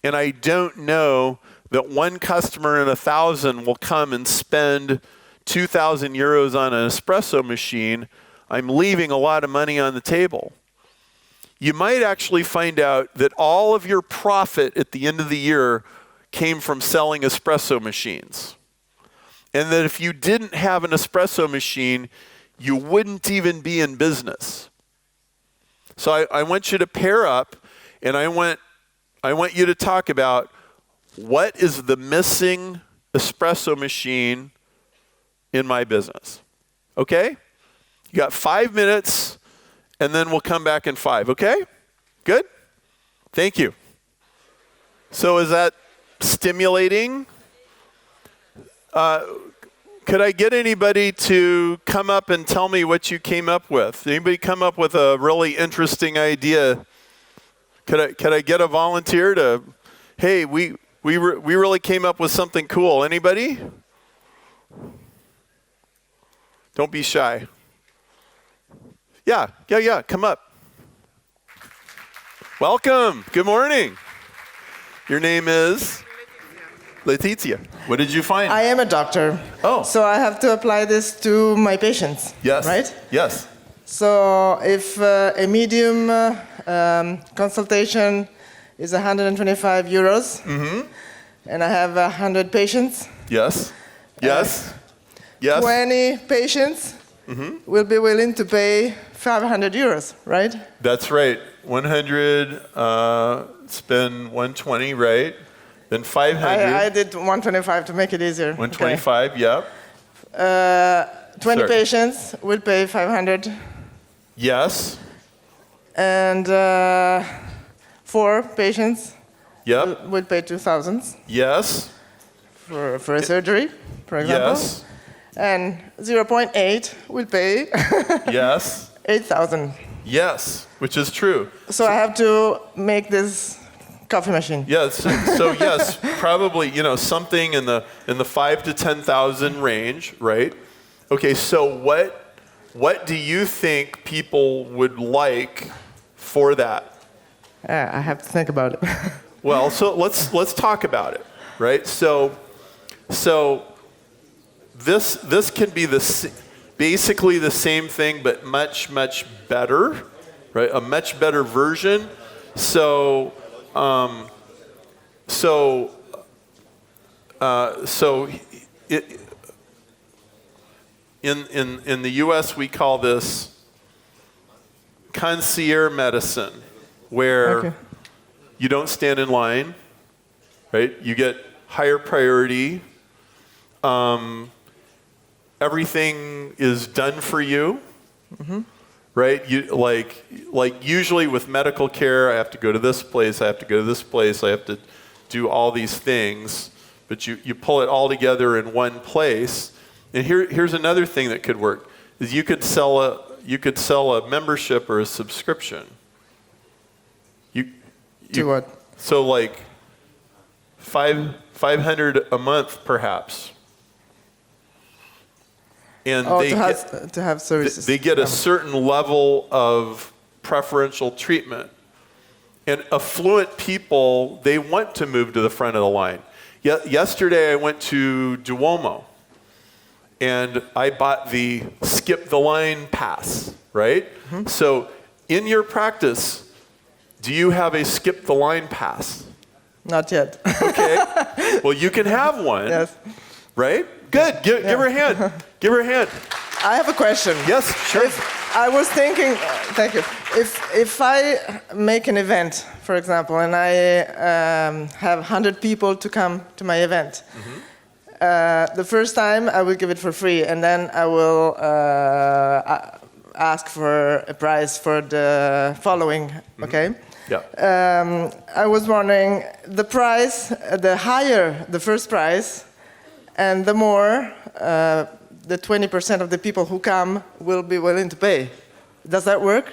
and I don't know that one customer in 1,000 will come and spend €2,000 on an espresso machine, I'm leaving a lot of money on the table. You might actually find out that all of your profit at the end of the year came from selling espresso machines. And that if you didn't have an espresso machine, you wouldn't even be in business. So I want you to pair up, and I want you to talk about what is the missing espresso machine in my business. Okay? You got 5 minutes, and then we'll come back in 5. Okay? Good? Thank you. So is that stimulating? Could I get anybody to come up and tell me what you came up with? Anybody come up with a really interesting idea? Could I get a volunteer to, hey, we really came up with something cool. Anybody? Don't be shy. Yeah, come up. Welcome. Good morning. Your name is? Letizia. What did you find? I am a doctor. Oh. So I have to apply this to my patients. Yes. Right? Yes. So if a medium consultation is €125, and I have 100 patients. Yes. Yes. Yes. 20 patients will be willing to pay €500, right? That's right. 100, spend 120, right? Then 500. I did 125 to make it easier. 125, okay. Yep. 20 patients will pay 500. Yes. And 4 patients will pay 2,000. Yes. For a surgery, for example. Yes. And 0.8 will pay yes. 8,000. Yes, which is true. So I have to make this coffee machine. Yes. So yes, probably something in the 5,000 to 10,000 range, right? Okay. So what do you think people would like for that? I have to think about it. Well, so let's talk about it, right? So this can be basically the same thing, but much better, right? A much better version. So in the U.S. we call this concierge medicine, where you don't stand in line, right? You get higher priority. Everything is done for you, right? You like usually with medical care, I have to go to this place, I have to go to this place, I have to do all these things, but you pull it all together in one place. And here's another thing that could work: is you could sell a membership or a subscription. To what? So like $500 a month, perhaps. And to have services. They get a certain level of preferential treatment. And affluent people, they want to move to the front of the line. Yesterday I went to Duomo, and I bought the skip the line pass, right? So in your practice, do you have a skip the line pass? Not yet. Okay. Well, you can have one. Yes. Right? Good. Give her a hand. Give her a hand. I have a question. Yes, sure. I was thinking, thank you. If I make an event, for example, and I have 100 people to come to my event, the first time I will give it for free, and then I will ask for a price for the following, okay? Yeah. I was wondering, the price, the higher the first price, and the more the 20% of the people who come will be willing to pay. Does that work,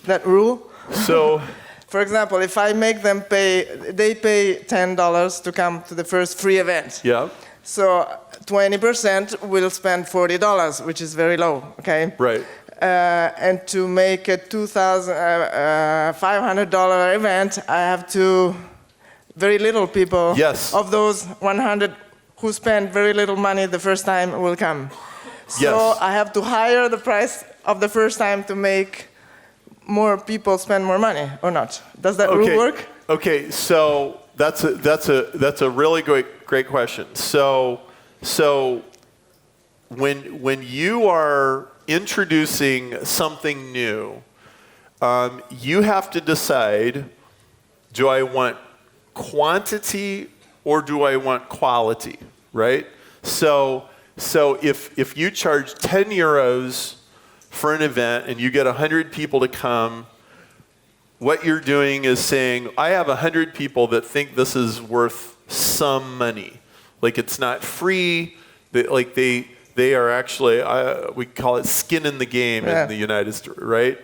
that rule? So, for example, if I make them pay, they pay $10 to come to the first free event. yeah. So 20% will spend $40, which is very low, okay? Right. And to make a $2,500 event, I have to, very little people Yes. of those 100 who spend very little money the first time will come. So Yes. I have to higher the price of the first time to make more people spend more money, or not? Does that rule work? Okay, so that's a really great question. So when you are introducing something new, you have to decide: do I want quantity or do I want quality? Right? So if you charge 10 euros for an event and you get 100 people to come, what you're doing is saying, I have 100 people that think this is worth some money. Like, it's not free. They are actually, we call it skin in the game in the United States, right?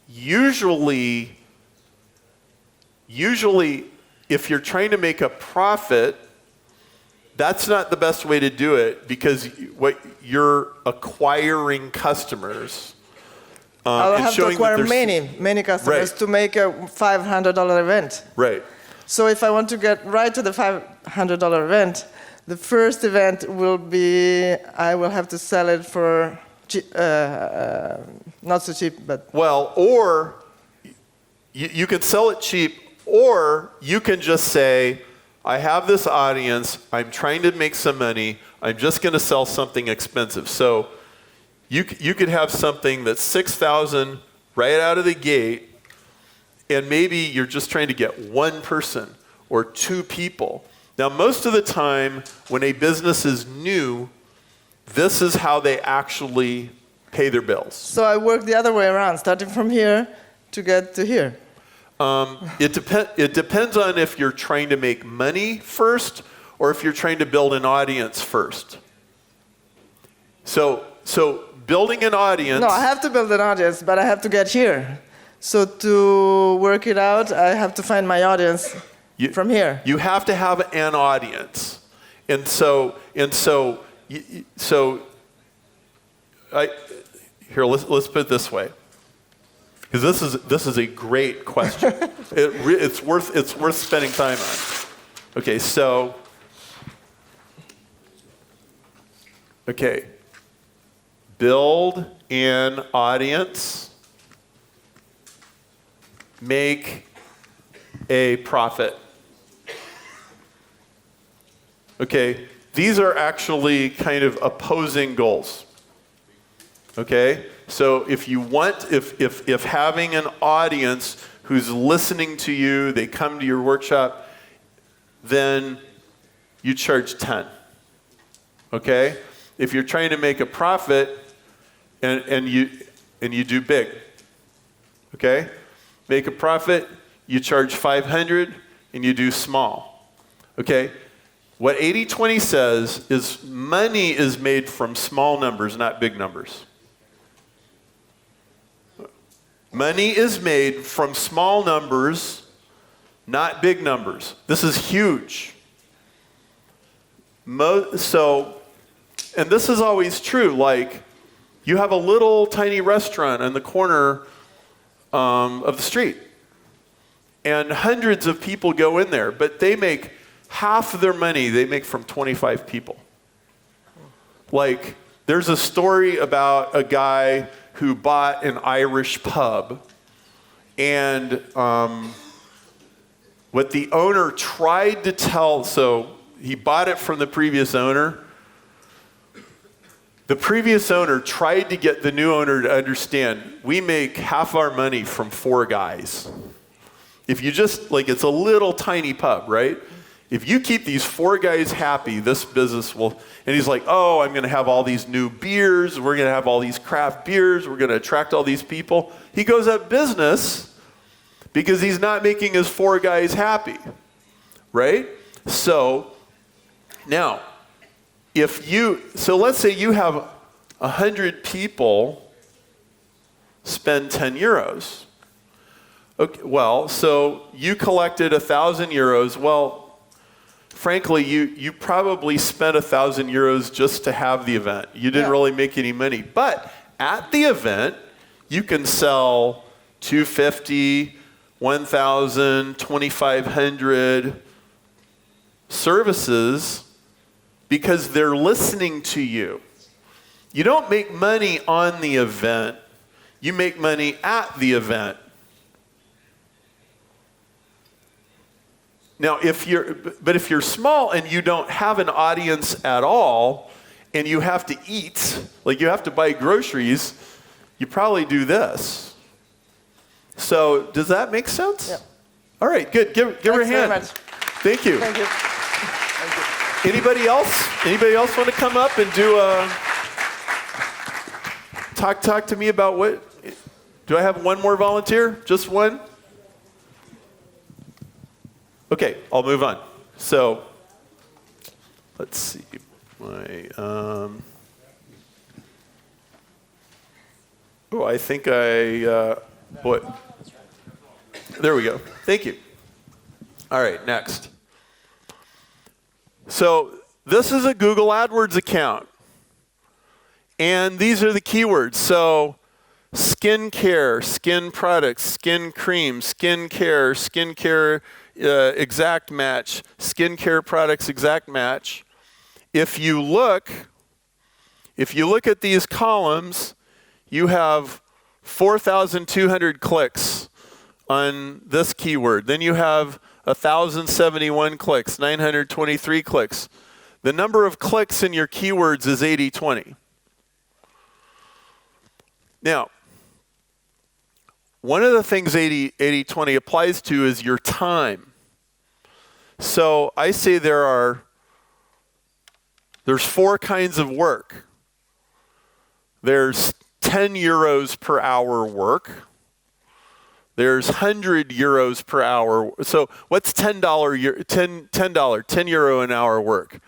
Usually, if you're trying to make a profit, that's not the best way to do it, because what you're acquiring customers. I'll have to acquire many customers to make a $500 event. Right. So if I want to get right to the $500 event, the first event will be, I will have to sell it for not so cheap, but... Well, or you can sell it cheap, or you can just say, I have this audience, I'm trying to make some money, I'm just going to sell something expensive. So you could have something that's $6,000 right out of the gate, and maybe you're just trying to get one person or two people. Now, most of the time, when a business is new, this is how they actually pay their bills. So I work the other way around, starting from here to get to here. It depends on if you're trying to make money first or if you're trying to build an audience first. So building an audience... No, I have to build an audience, but I have to get here. So to work it out, I have to find my audience from here. You have to have an audience. And so let's put it this way. Because this is a great question. It's worth spending time on. Okay, so build an audience, make a profit. Okay, these are actually kind of opposing goals. Okay, so if having an audience who's listening to you, they come to your workshop, then you charge 10. Okay, if you're trying to make a profit and you do big. Okay, make a profit, you charge 500 and you do small. Okay, what 80-20 says is money is made from small numbers, not big numbers. Money is made from small numbers, not big numbers. This is huge. And this is always true. Like, you have a little tiny restaurant on the corner of the street, and hundreds of people go in there, but they make half of their money they make from 25 people. Like, there's a story about a guy who bought an Irish pub, and what the owner tried to tell, so he bought it from the previous owner. The previous owner tried to get the new owner to understand, we make half our money from 4 guys. If you just, like, it's a little tiny pub, right? If you keep these 4 guys happy, this business will, and he's like, oh, I'm going to have all these new beers. We're going to have all these craft beers. We're going to attract all these people. He goes out of business because he's not making his 4 guys happy, right? So now, so let's say you have 100 people spend 10 euros. Okay, well, so you collected 1,000 euros. Well, frankly, you probably spent 1,000 euros just to have the event. You didn't really make any money. But at the event, you can sell 250, 1,000, 2,500 services because they're listening to you. You don't make money on the event. You make money at the event. Now, if you're small and you don't have an audience at all, and you have to eat, like you have to buy groceries, you probably do this. So, does that make sense? Yeah. All right, good. Give her a hand. Very much. Thank you. Thank you. Anybody else? Anybody else want to come up and do a talk to me about what? Do I have one more volunteer? Just one? Okay, I'll move on. So, let's see. I think what? There we go. Thank you. All right, next. So, this is a Google AdWords account. And these are the keywords. So, skin care, skin products, skin cream, skin care, exact match, skincare products, exact match. If you look at these columns, you have 4,200 clicks on this keyword. Then you have 1,071 clicks, 923 clicks. The number of clicks in your keywords is 80/20. Now, one of the things 80/20 applies to is your time. So I say there's 4 kinds of work. There's 10 euros per hour work. There's 100 euros per hour. So what's $10 euro an hour work?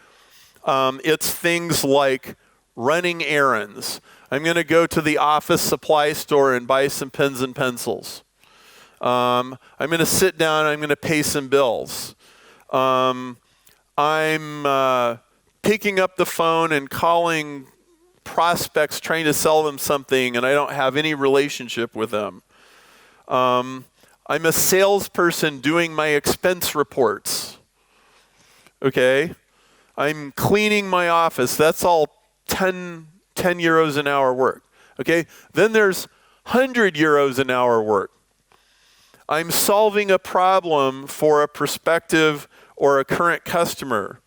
It's things like running errands. I'm going to go to the office supply store and buy some pens and pencils. I'm going to sit down. I'm going to pay some bills. I'm picking up the phone and calling prospects trying to sell them something, and I don't have any relationship with them. I'm a salesperson doing my expense reports. Okay? I'm cleaning my office. That's all 10 euros an hour work. Okay? Then there's 100 euros an hour work. I'm solving a problem for a prospective or a current customer.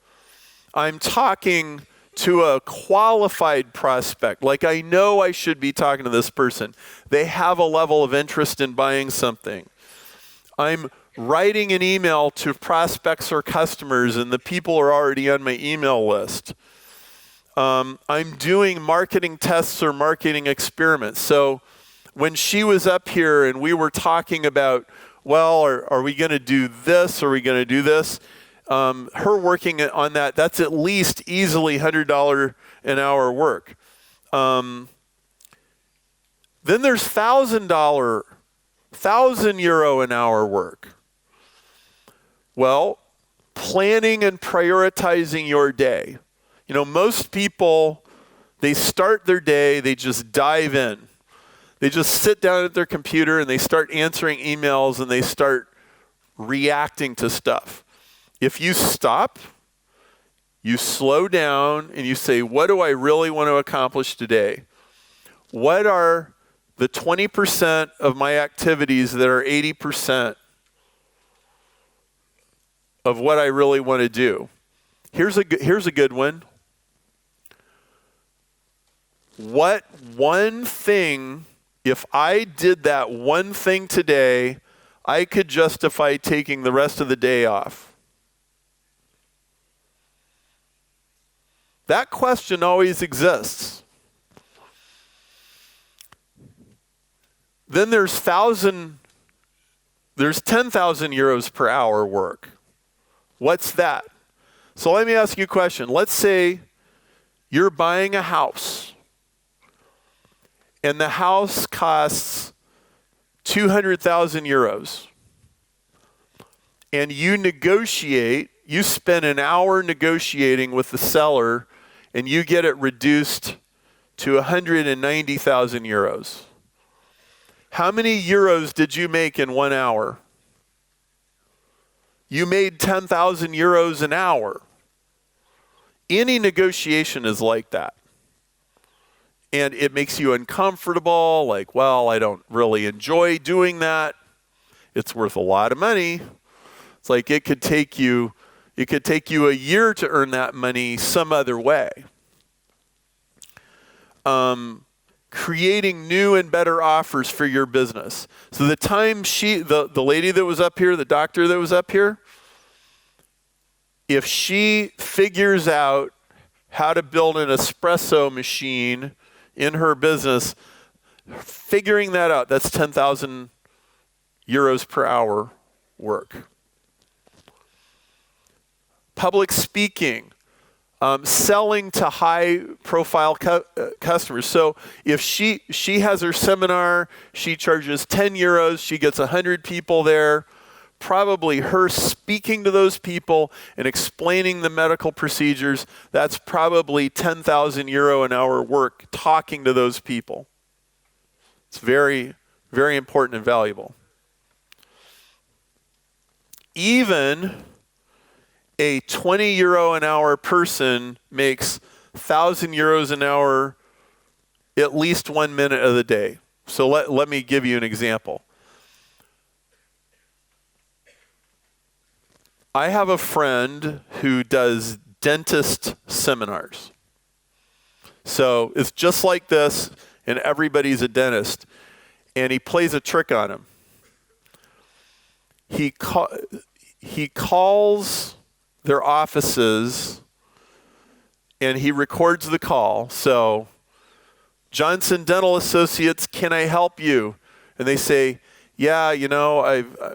I'm talking to a qualified prospect. Like, I know I should be talking to this person. They have a level of interest in buying something. I'm writing an email to prospects or customers, and the people are already on my email list. I'm doing marketing tests or marketing experiments. So when she was up here and we were talking about, well, are we going to do this? Are we going to do this? Her working on that, that's at least easily $100 an hour work. Then there's €1,000 an hour work. Well, planning and prioritizing your day. You know, most people, they start their day, they just dive in. They just sit down at their computer and they start answering emails and they start reacting to stuff. If you stop, you slow down and you say, what do I really want to accomplish today? What are the 20% of my activities that are 80% of what I really want to do? Here's a good one. what one thing, if I did that one thing today, I could justify taking the rest of the day off? That question always exists. Then there's 10,000 euros per hour work. What's that? So let me ask you a question. Let's say you're buying a house, and the house costs 200,000 euros. And you spend an hour negotiating with the seller, and you get it reduced to 190,000 euros. How many euros did you make in 1 hour? You made 10,000 euros an hour. Any negotiation is like that. And it makes you uncomfortable, like, well, I don't really enjoy doing that. It's worth a lot of money. It's like it could take you a year to earn that money some other way. Creating new and better offers for your business. So the time the lady that was up here, the doctor that was up here, if she figures out how to build an espresso machine in her business, figuring that out, that's 10,000 euros per hour work. Public speaking. Selling to high-profile customers. So if she has her seminar, she charges 10 euros, she gets 100 people there. Probably her speaking to those people and explaining the medical procedures, that's probably 10,000 euro an hour work talking to those people. It's very, very important and valuable. Even a 20 euro an hour person makes 1,000 euros an hour at least 1 minute of the day. So let me give you an example. I have a friend who does dentist seminars. So it's just like this, and everybody's a dentist. And he plays a trick on him. He calls their offices, and he records the call. So, Johnson Dental Associates, can I help you? And they say, yeah,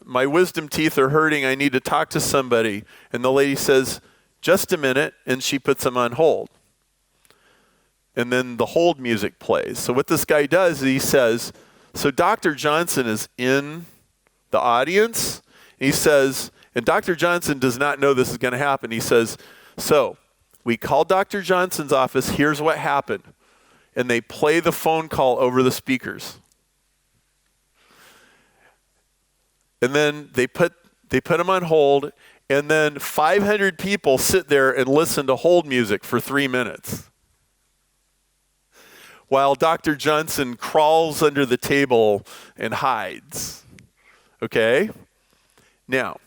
my wisdom teeth are hurting. I need to talk to somebody. And the lady says, just a minute, and she puts them on hold. And then the hold music plays. So what this guy does is he says, so Dr. Johnson is in the audience. And he says, and Dr. Johnson does not know this is going to happen. He says, so we called Dr. Johnson's office. Here's what happened. And they play the phone call over the speakers. And then they put him on hold. And then 500 people sit there and listen to hold music for 3 minutes. While Dr. Johnson crawls under the table and hides. Okay? Now,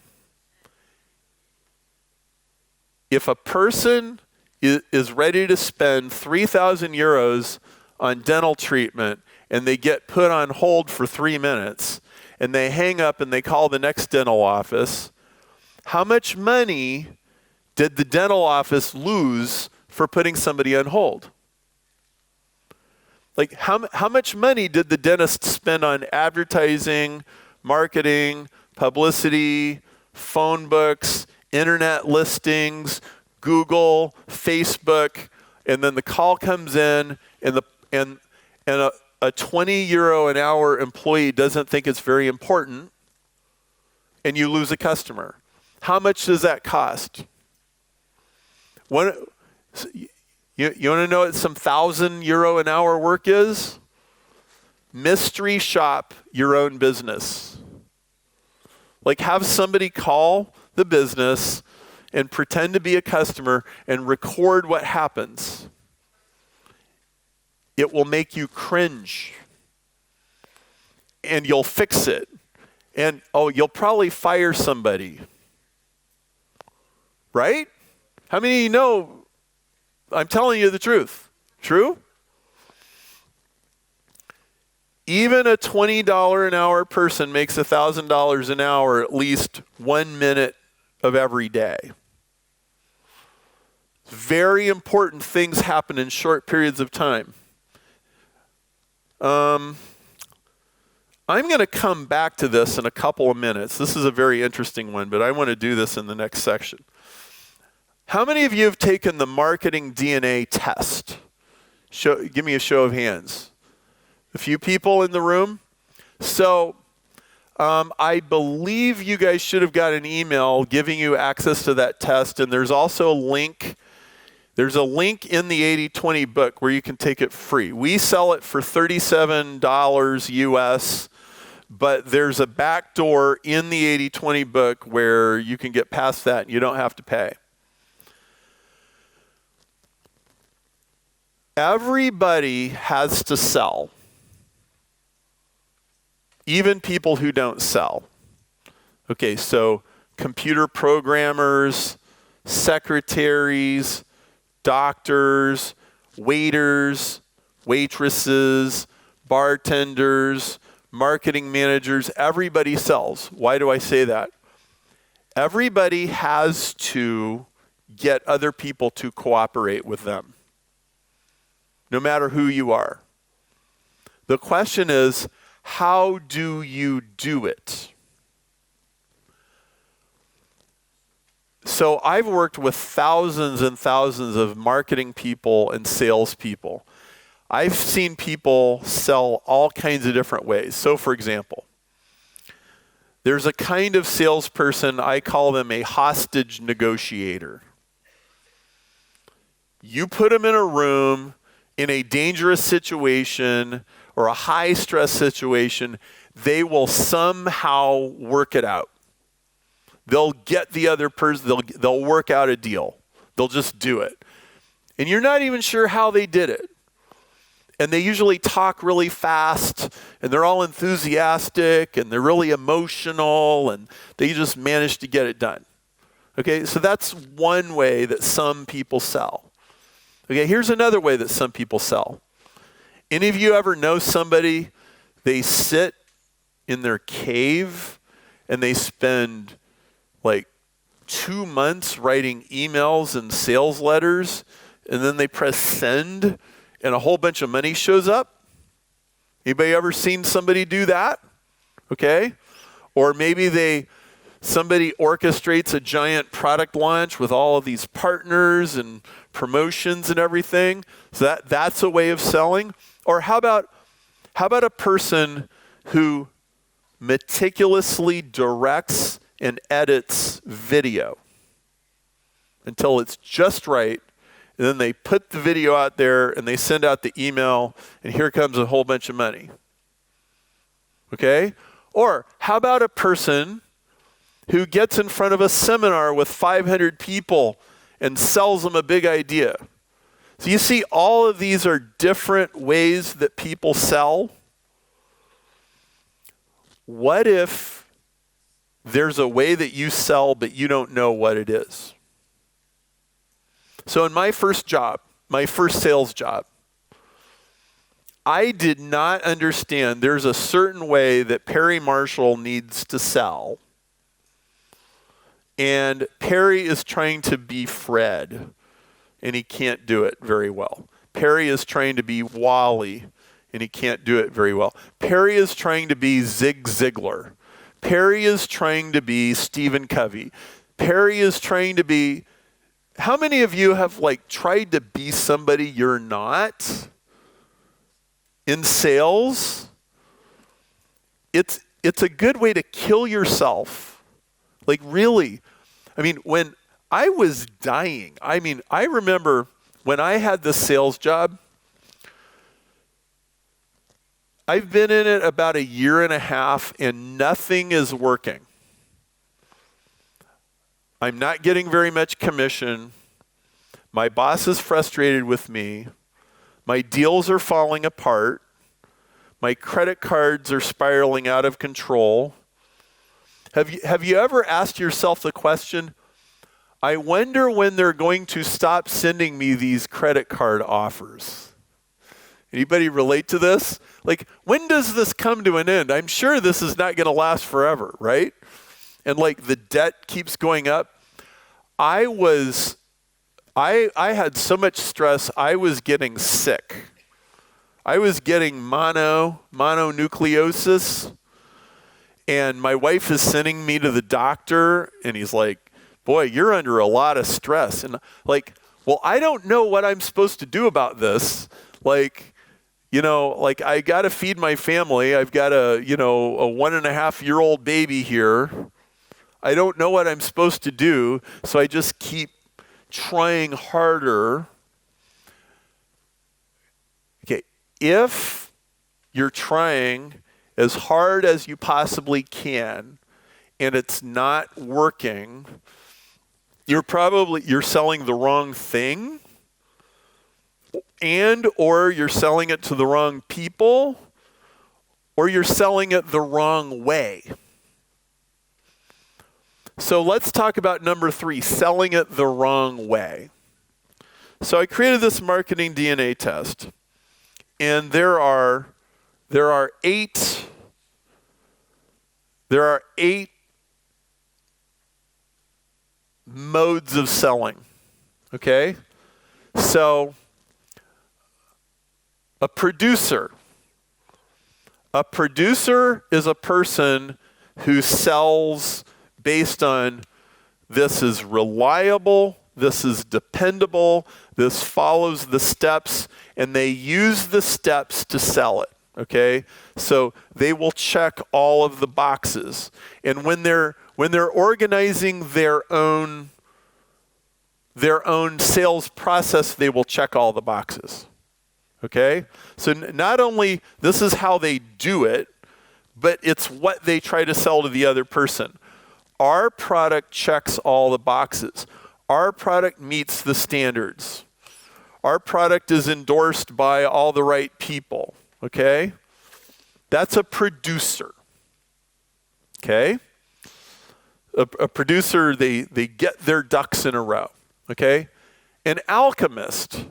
if a person is ready to spend 3,000 euros on dental treatment and they get put on hold for 3 minutes and they hang up and they call the next dental office, how much money did the dental office lose for putting somebody on hold? Like how much money did the dentist spend on advertising, marketing, publicity, phone books, internet listings, Google, Facebook, and then the call comes in, and a 20 euro an hour employee doesn't think it's very important, and you lose a customer. How much does that cost? You want to know what some 1,000 euro an hour work is? Mystery shop your own business. Like have somebody call the business and pretend to be a customer and record what happens. It will make you cringe. And you'll fix it. And you'll probably fire somebody. Right? How many of you know I'm telling you the truth? True? Even a $20 an hour person makes $1,000 an hour at least 1 minute of every day. Very important things happen in short periods of time. I'm going to come back to this in a couple of minutes. This is a very interesting one, but I want to do this in the next section. How many of you have taken the marketing DNA test? Give me a show of hands. A few people in the room? So I believe you guys should have got an email giving you access to that test, and there's also a link. There's a link in the 80/20 book where you can take it free. We sell it for $37 US, but there's a back door in the 80/20 book where you can get past that and you don't have to pay. Everybody has to sell, even people who don't sell. Okay, so computer programmers, secretaries, doctors, waiters, waitresses, bartenders, marketing managers, everybody sells. Why do I say that? Everybody has to get other people to cooperate with them, no matter who you are. The question is, how do you do it? So I've worked with thousands and thousands of marketing people and salespeople. I've seen people sell all kinds of different ways. So for example, there's a kind of salesperson, I call them a hostage negotiator. You put them in a room in a dangerous situation or a high stress situation, they will somehow work it out. They'll get the other person, they'll work out a deal. They'll just do it. And you're not even sure how they did it. And they usually talk really fast, and they're all enthusiastic, and they're really emotional, and they just manage to get it done. Okay, so that's one way that some people sell. Okay, here's another way that some people sell. Any of you ever know somebody, they sit in their cave, and they spend like 2 months writing emails and sales letters, and then they press send and a whole bunch of money shows up? Anybody ever seen somebody do that? Okay. Or maybe somebody orchestrates a giant product launch with all of these partners and promotions and everything. So that's a way of selling. Or how about a person who meticulously directs and edits video until it's just right, and then they put the video out there and they send out the email, and here comes a whole bunch of money. Okay? Or how about a person who gets in front of a seminar with 500 people and sells them a big idea? So you see, all of these are different ways that people sell. What if there's a way that you sell, but you don't know what it is? So in my first sales job, I did not understand there's a certain way that Perry Marshall needs to sell. And Perry is trying to be Fred, and he can't do it very well. Perry is trying to be Wally, and he can't do it very well. Perry is trying to be Zig Ziglar. Perry is trying to be Stephen Covey. Perry is trying to be... How many of you have tried to be somebody you're not in sales? It's a good way to kill yourself. Really. I mean, when I was dying, I remember when I had this sales job, I've been in it about 1.5 years and nothing is working. I'm not getting very much commission. My boss is frustrated with me. My deals are falling apart. My credit cards are spiraling out of control. Have you ever asked yourself the question, I wonder when they're going to stop sending me these credit card offers? Anybody relate to this? Like, when does this come to an end? I'm sure this is not going to last forever, right? And like the debt keeps going up. I had so much stress, I was getting sick. I was getting mononucleosis, and my wife is sending me to the doctor, and he's like, boy, you're under a lot of stress. And like, well, I don't know what I'm supposed to do about this. Like, like I got to feed my family. I've got a 1.5-year-old baby here. I don't know what I'm supposed to do, so I just keep trying harder. Okay, if you're trying as hard as you possibly can and it's not working, you're selling the wrong thing, or you're selling it to the wrong people, or you're selling it the wrong way. So let's talk about number 3, selling it the wrong way. So I created this marketing DNA test, and there are 8 modes of selling. Okay? So a producer is a person who sells based on this is reliable, this is dependable, this follows the steps, and they use the steps to sell it, okay? So they will check all of the boxes. And when they're organizing their own sales process, they will check all the boxes, okay? So not only this is how they do it, but it's what they try to sell to the other person. Our product checks all the boxes. Our product meets the standards. Our product is endorsed by all the right people, okay? That's a producer, okay? A producer, they get their ducks in a row, okay? An alchemist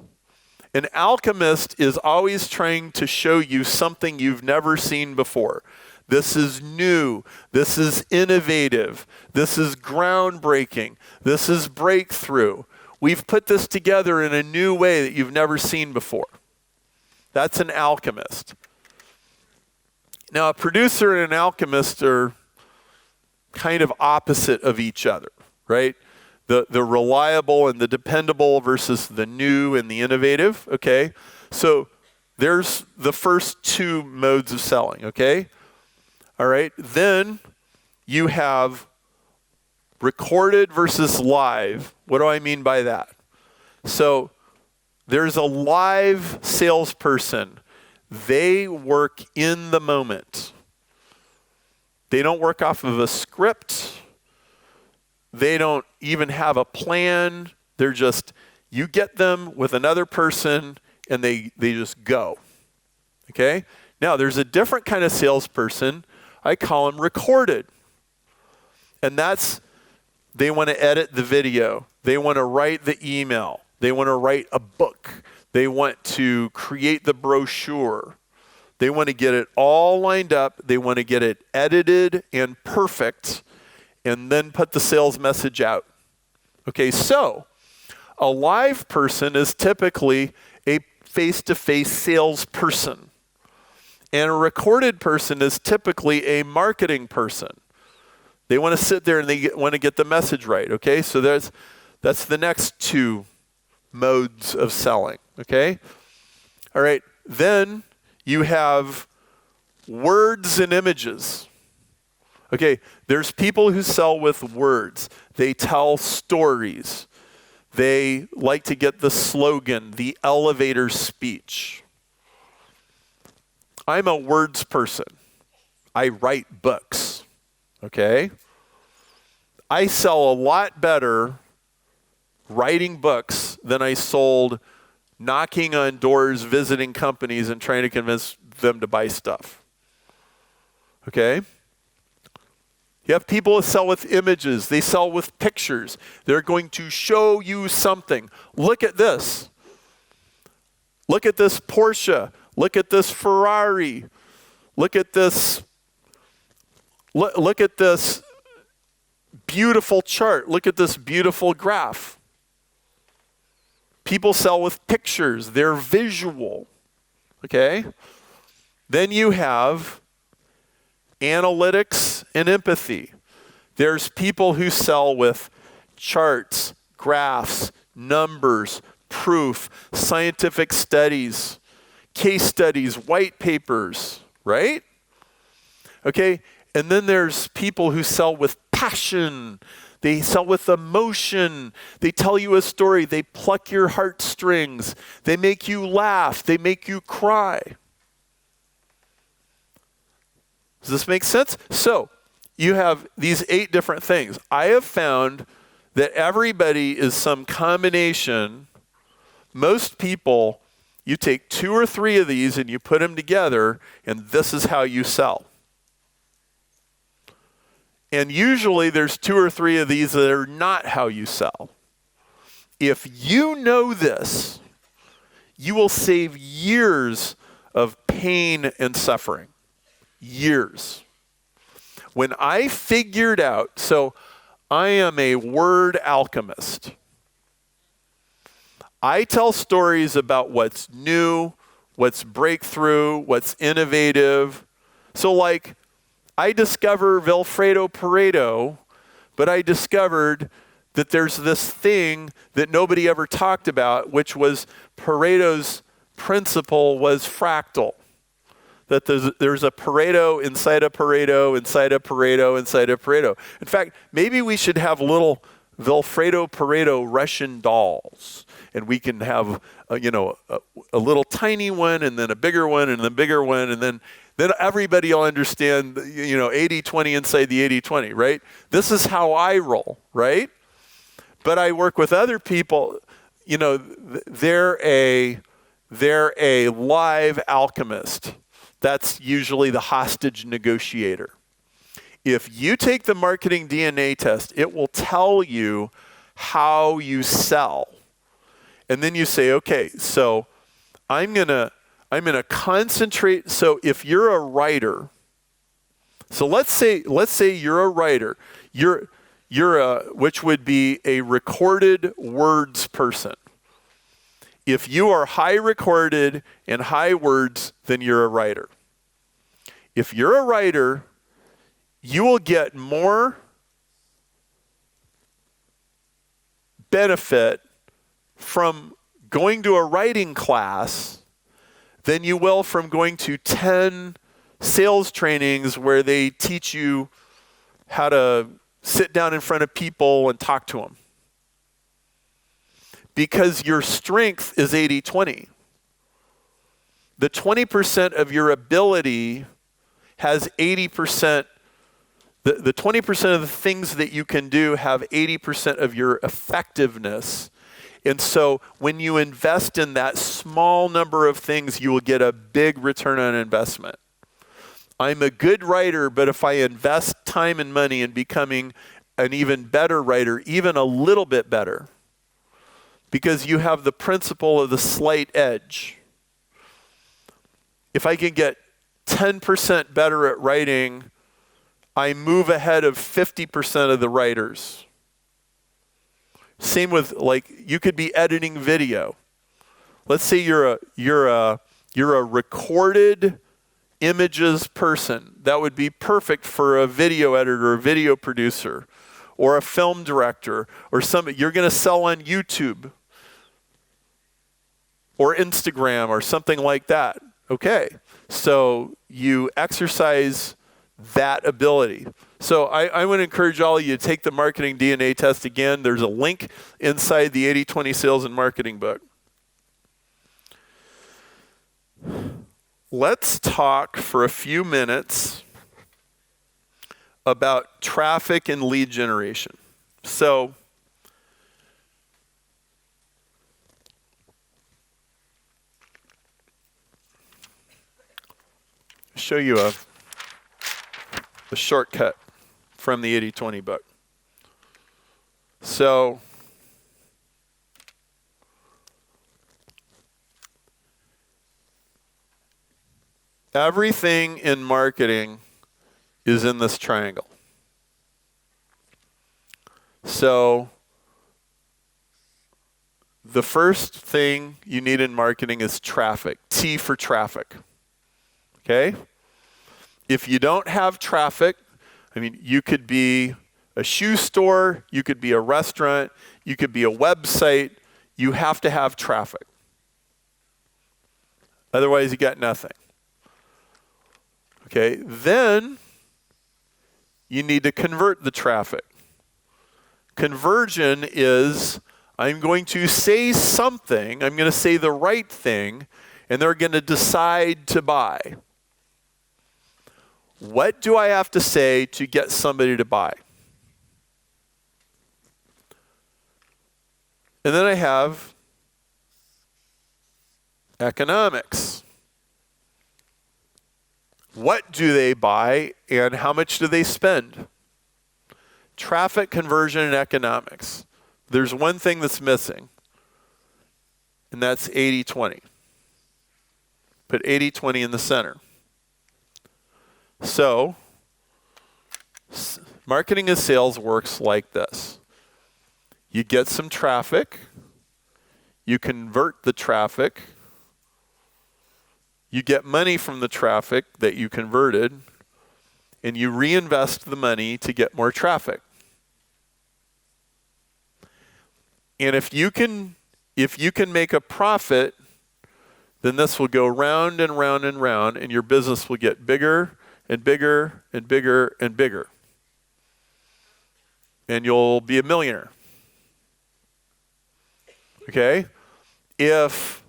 is always trying to show you something you've never seen before. This is new. This is innovative. This is groundbreaking. This is breakthrough. We've put this together in a new way that you've never seen before. That's an alchemist. Now, a producer and an alchemist are kind of opposite of each other, right? The reliable and the dependable versus the new and the innovative, okay? So there's the first 2 modes of selling, okay? All right, then you have recorded versus live. What do I mean by that? So there's a live salesperson. They work in the moment. They don't work off of a script. They don't even have a plan. They're just, you get them with another person and they just go. Okay? Now, there's a different kind of salesperson. I call them recorded. And that's, they want to edit the video. They want to write the email. They want to write a book. They want to create the brochure. They want to get it all lined up. They want to get it edited and perfect and then put the sales message out. Okay, so a live person is typically a face-to-face salesperson. And a recorded person is typically a marketing person. They want to sit there and they want to get the message right, okay? So that's the next 2 modes of selling, okay? All right, then you have words and images. Okay, there's people who sell with words. They tell stories. They like to get the slogan, the elevator speech. I'm a words person. I write books, okay? I sell a lot better writing books than I sold knocking on doors, visiting companies, and trying to convince them to buy stuff, okay? You have people who sell with images. They sell with pictures. They're going to show you something. Look at this. Look at this Porsche. Look at this Ferrari. Look at this. Look at this beautiful chart. Look at this beautiful graph. People sell with pictures. They're visual. Okay? Then you have analytics and empathy. There's people who sell with charts, graphs, numbers, proof, scientific studies, case studies, white papers, right? Okay? And then there's people who sell with passion. They sell with emotion. They tell you a story. They pluck your heartstrings. They make you laugh. They make you cry. Does this make sense? So, you have these 8 different things. I have found that everybody is some combination. Most people, you take 2 or 3 of these and you put them together, and this is how you sell. And usually there's 2 or 3 of these that are not how you sell. If you know this, you will save years of pain and suffering. Years. When I figured out, so I am a word alchemist. I tell stories about what's new, what's breakthrough, what's innovative. So like, I discover Vilfredo Pareto, but I discovered that there's this thing that nobody ever talked about, which was Pareto's principle was fractal. That there's a Pareto inside a Pareto, inside a Pareto, inside a Pareto. In fact, maybe we should have little Vilfredo Pareto Russian dolls, and we can have a little tiny one, and then a bigger one, and then a bigger one, and then everybody will understand, 80-20 inside the 80-20, right? This is how I roll, right? But I work with other people, they're a live alchemist. That's usually the hostage negotiator. If you take the marketing DNA test, it will tell you how you sell. And then you say, okay, so I'm going to concentrate. So if you're a writer, so let's say you're a writer, which would be a recorded words person. If you are high recorded and high words, then you're a writer. If you're a writer, you will get more benefit from going to a writing class than you will from going to 10 sales trainings where they teach you how to sit down in front of people and talk to them. Because your strength is 80-20. The 20% of your ability has 80%, the 20% of the things that you can do have 80% of your effectiveness. And so when you invest in that small number of things, you will get a big return on investment. I'm a good writer, but if I invest time and money in becoming an even better writer, even a little bit better, because you have the principle of the slight edge. If I can get 10% better at writing, I move ahead of 50% of the writers. Same with, you could be editing video. Let's say you're a recorded images person. That would be perfect for a video editor, a video producer, or a film director, or somebody. You're going to sell on YouTube or Instagram or something like that. Okay, so you exercise that ability. So I would encourage all of you to take the marketing DNA test again. There's a link inside the 80-20 sales and marketing book. Let's talk for a few minutes about traffic and lead generation. So show you a shortcut from the 80-20 book. So Everything in marketing is in this triangle. So the first thing you need in marketing is traffic. T for traffic. Okay? If you don't have traffic, I mean, you could be a shoe store, you could be a restaurant, you could be a website. You have to have traffic. Otherwise, you got nothing. Okay? Then you need to convert the traffic. Conversion is, I'm going to say something, I'm going to say the right thing, and they're going to decide to buy. What do I have to say to get somebody to buy? And then I have economics. What do they buy and how much do they spend? Traffic, conversion, and economics. There's one thing that's missing, and that's 80-20. Put 80-20 in the center. So, marketing and sales works like this. You get some traffic, you convert the traffic, you get money from the traffic that you converted, and you reinvest the money to get more traffic. And if you can make a profit, then this will go round and round and round, and your business will get bigger and bigger and bigger and bigger. And you'll be a millionaire. Okay? If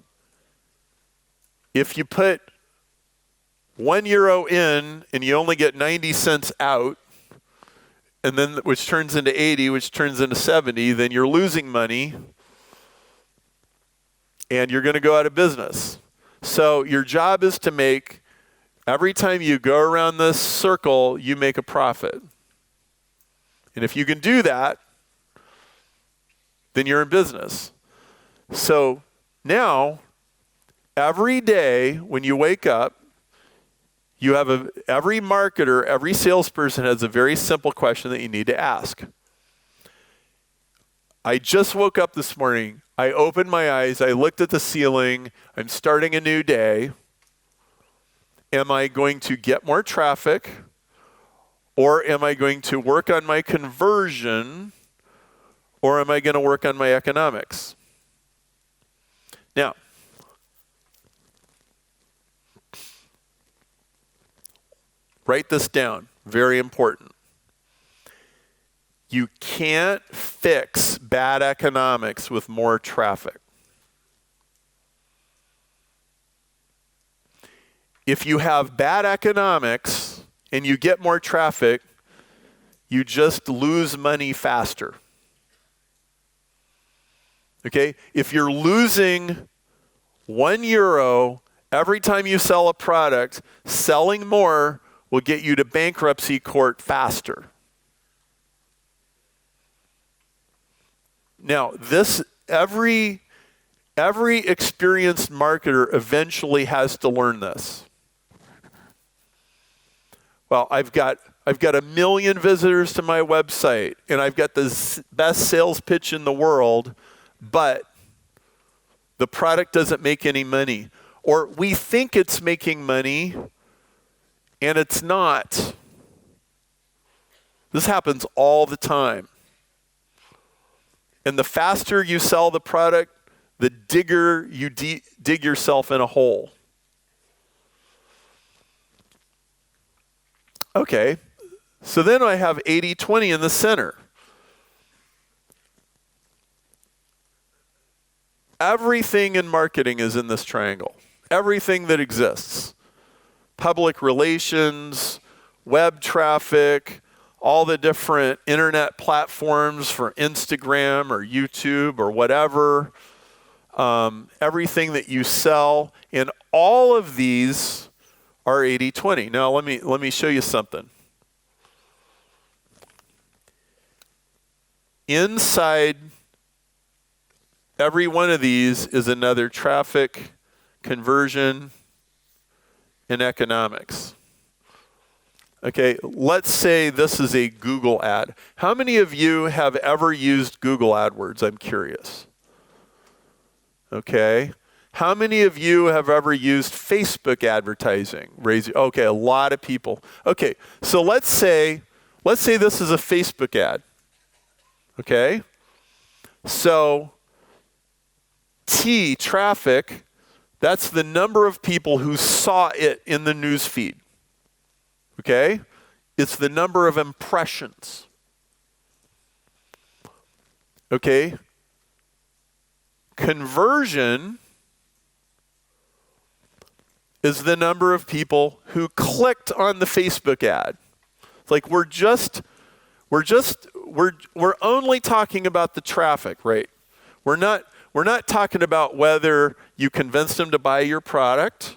you put €1 in and you only get 90 cents out, and then which turns into 80, which turns into 70, then you're losing money and you're going to go out of business. So your job is to make, every time you go around this circle, you make a profit. And if you can do that, then you're in business. So now, every day when you wake up, you have every marketer, every salesperson has a very simple question that you need to ask. I just woke up this morning. I opened my eyes. I looked at the ceiling. I'm starting a new day. Am I going to get more traffic? Or am I going to work on my conversion? Or am I going to work on my economics? Now, write this down. Very important. You can't fix bad economics with more traffic. If you have bad economics and you get more traffic, you just lose money faster. Okay? If you're losing €1 every time you sell a product, selling more will get you to bankruptcy court faster. Now, every experienced marketer eventually has to learn this. Well, I've got 1 million visitors to my website, and I've got the best sales pitch in the world, but the product doesn't make any money. Or we think it's making money, and it's not. This happens all the time. And the faster you sell the product, the digger you dig yourself in a hole. Okay, so then I have 80-20 in the center. Everything in marketing is in this triangle. Everything that exists. Public relations, web traffic, all the different internet platforms for Instagram or YouTube or whatever, everything that you sell, and all of these are 80-20. Now let me show you something. Inside every one of these is another traffic, conversion, in economics. Okay, let's say this is a Google ad. How many of you have ever used Google AdWords? I'm curious. Okay. How many of you have ever used Facebook advertising? Okay, a lot of people. Okay, so let's say this is a Facebook ad. Okay? So T, traffic, that's the number of people who saw it in the news feed. Okay? It's the number of impressions. Okay? Conversion is the number of people who clicked on the Facebook ad. Like we're only talking about the traffic, right? We're not talking about whether you convinced them to buy your product.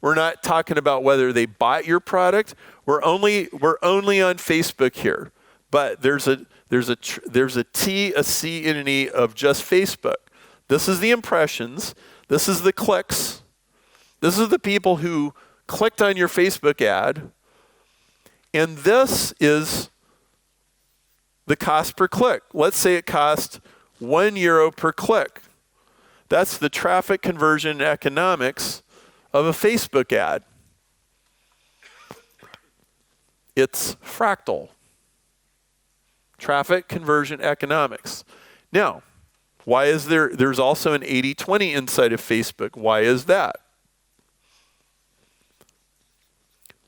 We're not talking about whether they bought your product. We're only on Facebook here. But there's a T, a C, and an E of just Facebook. This is the impressions. This is the clicks. This is the people who clicked on your Facebook ad. And this is the cost per click. Let's say it cost €1 per click. That's the traffic conversion economics of a Facebook ad. It's fractal. Traffic conversion economics. Now, why is there's also an 80-20 inside of Facebook? Why is that?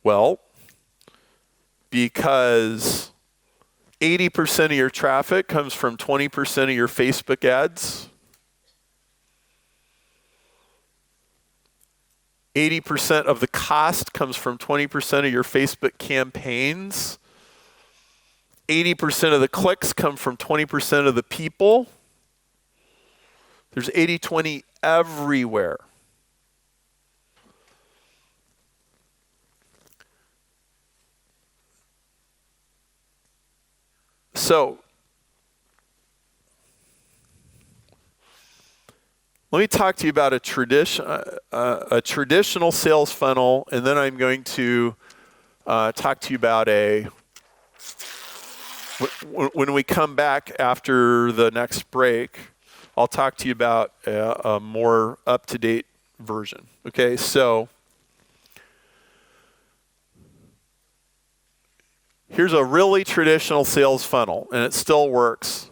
Well, because 80% of your traffic comes from 20% of your Facebook ads. 80% of the cost comes from 20% of your Facebook campaigns. 80% of the clicks come from 20% of the people. There's 80-20 everywhere. So, let me talk to you about a traditional sales funnel, and then I'm going to talk to you about when we come back after the next break, I'll talk to you about a more up-to-date version. Okay, so here's a really traditional sales funnel, and it still works.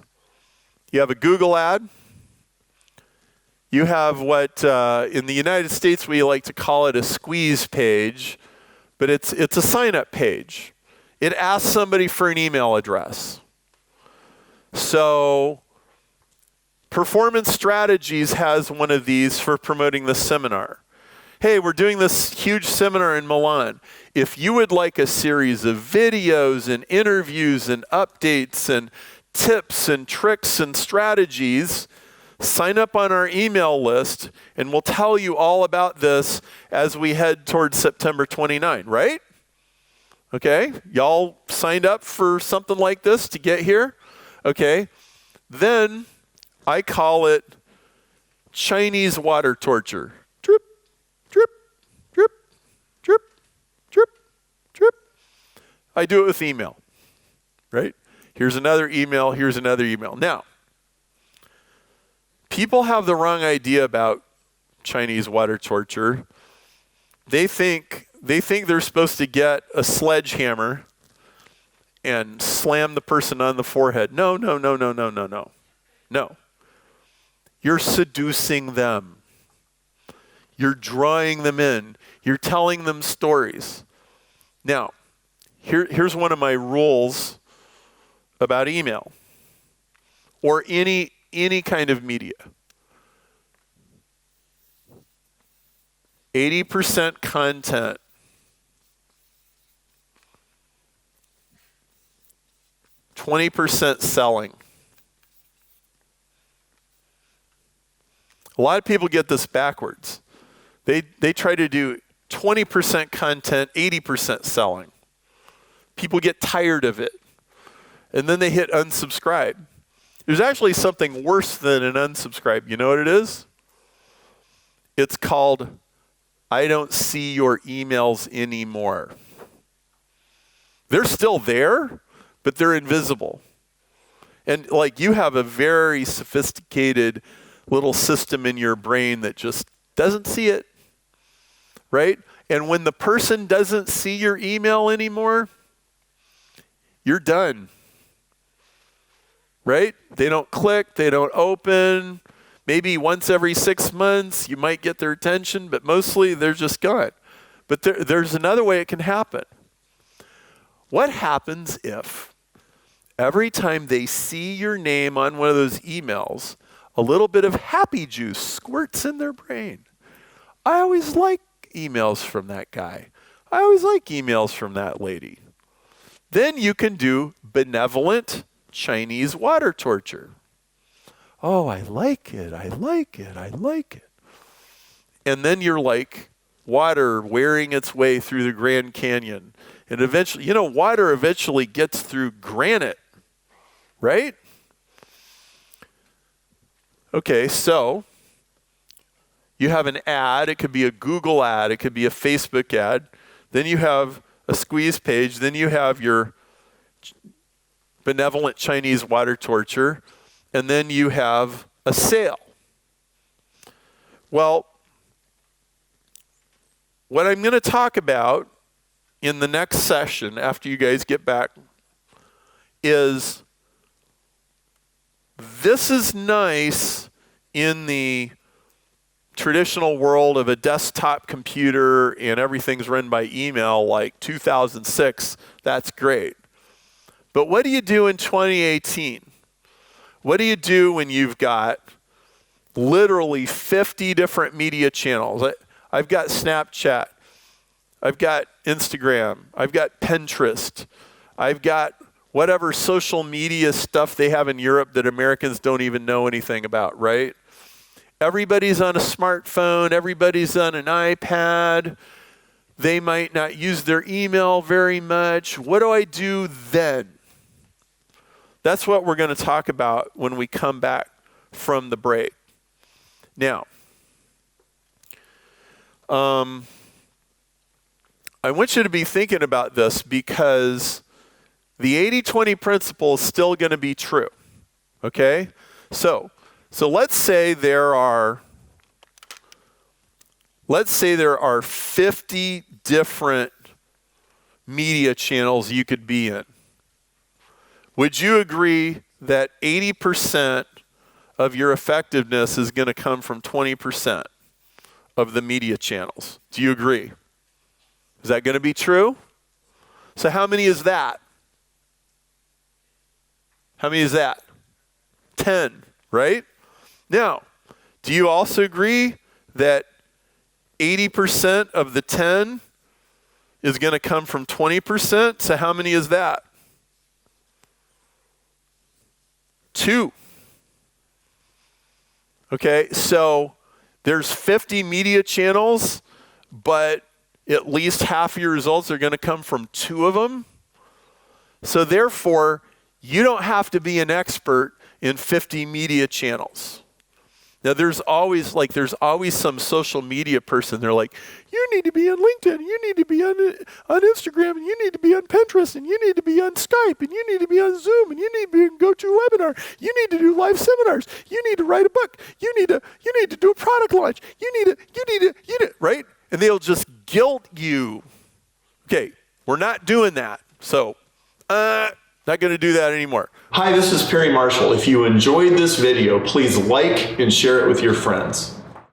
You have a Google ad. You have what in the United States we like to call it a squeeze page, but it's a sign-up page. It asks somebody for an email address. So Performance Strategies has one of these for promoting the seminar. Hey, we're doing this huge seminar in Milan. If you would like a series of videos and interviews and updates and tips and tricks and strategies, sign up on our email list and we'll tell you all about this as we head towards September 29, right? Okay, y'all signed up for something like this to get here? Okay, then I call it Chinese water torture. Drip, drip, drip, drip, drip, drip. I do it with email, right? Here's another email, here's another email. Now, people have the wrong idea about Chinese water torture. They think they're supposed to get a sledgehammer and slam the person on the forehead. No. No. You're seducing them. You're drawing them in. You're telling them stories. Now, here's one of my rules about email or any kind of media. 80% content. 20% selling. A lot of people get this backwards. They try to do 20% content, 80% selling. People get tired of it. And then they hit unsubscribe. There's actually something worse than an unsubscribe. You know what it is? It's called I don't see your emails anymore. They're still there, but they're invisible. And like you have a very sophisticated little system in your brain that just doesn't see it, right? And when the person doesn't see your email anymore, you're done, right? They don't click, they don't open. Maybe once every 6 months you might get their attention, but mostly they're just gone. But there's another way it can happen. What happens if every time they see your name on one of those emails, a little bit of happy juice squirts in their brain? I always like emails from that guy. I always like emails from that lady. Then you can do benevolent Chinese water torture. Oh, I like it, I like it, I like it. And then you're like water wearing its way through the Grand Canyon. And eventually, water eventually gets through granite, right? Okay, so you have an ad. It could be a Google ad. It could be a Facebook ad. Then you have a squeeze page. Then you have your benevolent Chinese water torture. And then you have a sale. Well, what I'm going to talk about in the next session after you guys get back is this is nice in the traditional world of a desktop computer and everything's run by email like 2006. That's great. But what do you do in 2018? What do you do when you've got literally 50 different media channels? I've got Snapchat. I've got Instagram. I've got Pinterest. I've got whatever social media stuff they have in Europe that Americans don't even know anything about, right? Everybody's on a smartphone. Everybody's on an iPad. They might not use their email very much. What do I do then? That's what we're going to talk about when we come back from the break. Now, I want you to be thinking about this because the 80-20 principle is still going to be true, okay? So let's say there are 50 different media channels you could be in. Would you agree that 80% of your effectiveness is going to come from 20% of the media channels? Do you agree? Is that going to be true? So how many is that? How many is that? 10, right? Now, do you also agree that 80% of the 10 is going to come from 20%? So how many is that? 2. Okay, so there's 50 media channels, but at least half of your results are going to come from 2 of them. So therefore, you don't have to be an expert in 50 media channels. Now there's always some social media person. They're like, you need to be on LinkedIn, you need to be on Instagram, and you need to be on Pinterest, and you need to be on Skype, and you need to be on Zoom, and you need to be on GoToWebinar. You need to do live seminars. You need to write a book. You need to do a product launch. You need to, right? And they'll just guilt you. Okay, we're not doing that. So, not going to do that anymore. Hi, this is Perry Marshall. If you enjoyed this video, please like and share it with your friends.